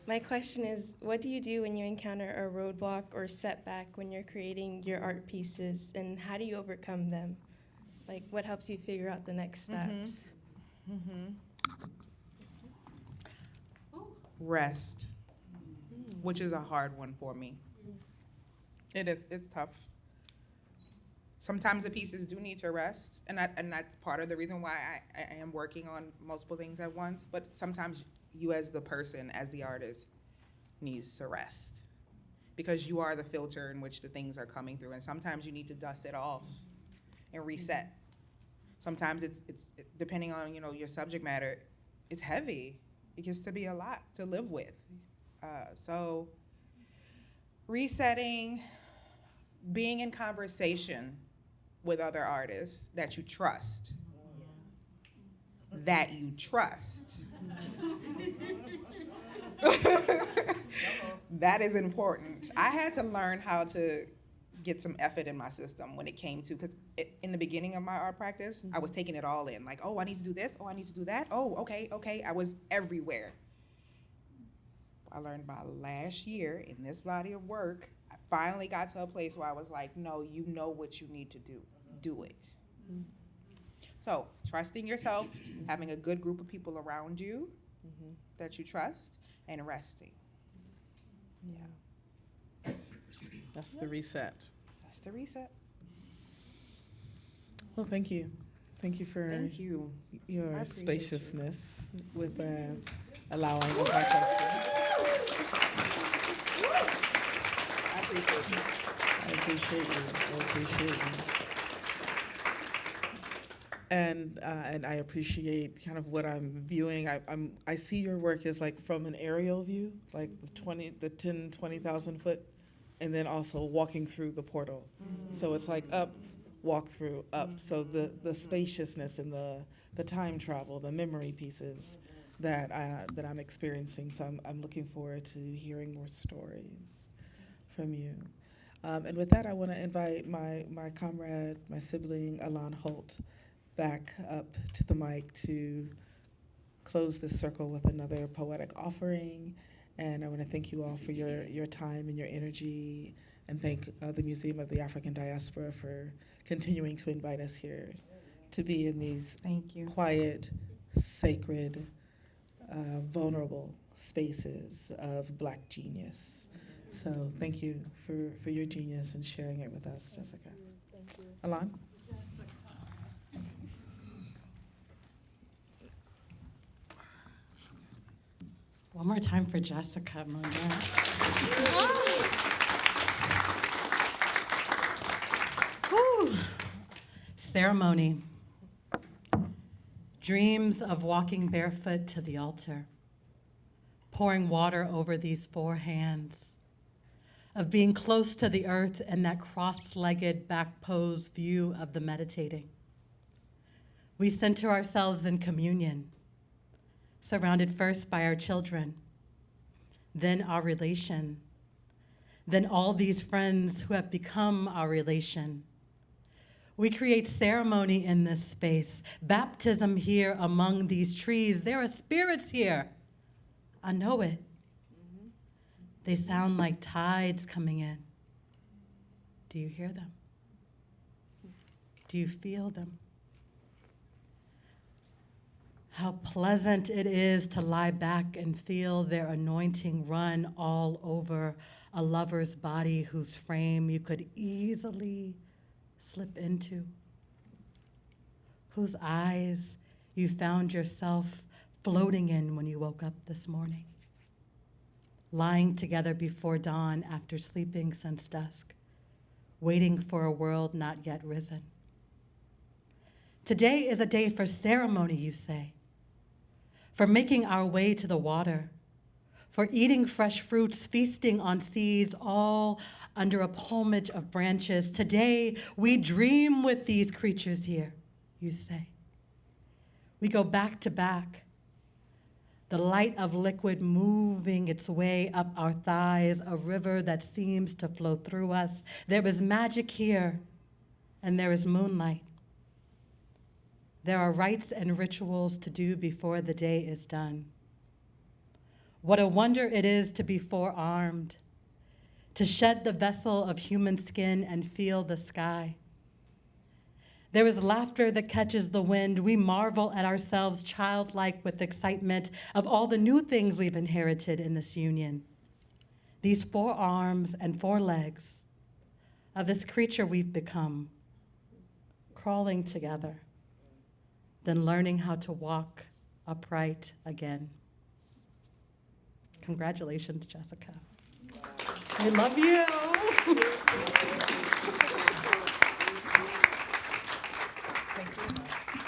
My question is, what do you do when you encounter a roadblock or setback when you're creating your art pieces, and how do you overcome them? Like, what helps you figure out the next steps? Rest, which is a hard one for me. It's tough. Sometimes the pieces do need to rest, and that's part of the reason why I am working on multiple things at once, but sometimes you as the person, as the artist, needs to rest because you are the filter in which the things are coming through, and sometimes you need to dust it off and reset. Sometimes it's depending on, you know, your subject matter, it's heavy. It gets to be a lot to live with. So resetting, being in conversation with other artists that you trust. That you trust. That is important. I had to learn how to get some effort in my system when it came to, because in the beginning of my art practice, I was taking it all in. Like, oh, I need to do this. Oh, I need to do that. Oh, okay. I was everywhere. I learned by last year in this body of work, I finally got to a place where I was like, no, you know what you need to do. Do it. So trusting yourself, having a good group of people around you that you trust, and resting. Yeah. That's the reset. That's the reset. Well, thank you. Thank you for Thank you. I your appreciate spaciousness with allowing of my questions. I appreciate you. I appreciate you. And I appreciate kind of what I'm viewing. I see your work as like from an aerial view, like the 20,000 foot, and then also walking through the portal. So it's like up, walk through, up. So the spaciousness and the time travel, the memory pieces that I'm experiencing. So I'm looking forward to hearing more stories from you. And with that, I want to invite my comrade, my sibling, A-Lan Holt, back up to the mic to close this circle with another poetic offering. And I want to thank you all for your time and your energy, and thank the Museum of the African Diaspora for continuing to invite us here to be in these quiet, sacred, vulnerable spaces of Black genius. So thank you for your genius and sharing it with us, Jessica. Thank you. A-Lan? One more time for Jessica Monette. Whew. Ceremony. Dreams of walking barefoot to the altar, pouring water over these 4 hands, of being close to the earth and that cross-legged back pose view of the meditating. We center ourselves in communion, surrounded first by our children, then our relation, then all these friends who have become our relation. We create ceremony in this space, baptism here among these trees. There are spirits here. I know it. They sound like tides coming in. Do you hear them? Do you feel them? How pleasant it is to lie back and feel their anointing run all over a lover's body whose frame you could easily slip into, whose eyes you found yourself floating in when you woke up this morning. lying together before dawn after sleeping since dusk, waiting for a world not yet risen. Today is a day for ceremony, you say, for making our way to the water, for eating fresh fruits, feasting on seeds, all under a plumage of branches. Today, we dream with these creatures here, you say. We go back to back, the light of liquid moving its way up our thighs, a river that seems to flow through us. There is magic here, and there is moonlight. There are rites and rituals to do before the day is done. What a wonder it is to be forearmed, to shed the vessel of human skin and feel the sky. There is laughter that catches the wind. We marvel at ourselves, childlike with excitement of all the new things we've inherited in this union. These 4 arms and 4 legs of this creature we've become, crawling together, then learning how to walk upright again. Congratulations, Jessica. We love you. Thank you.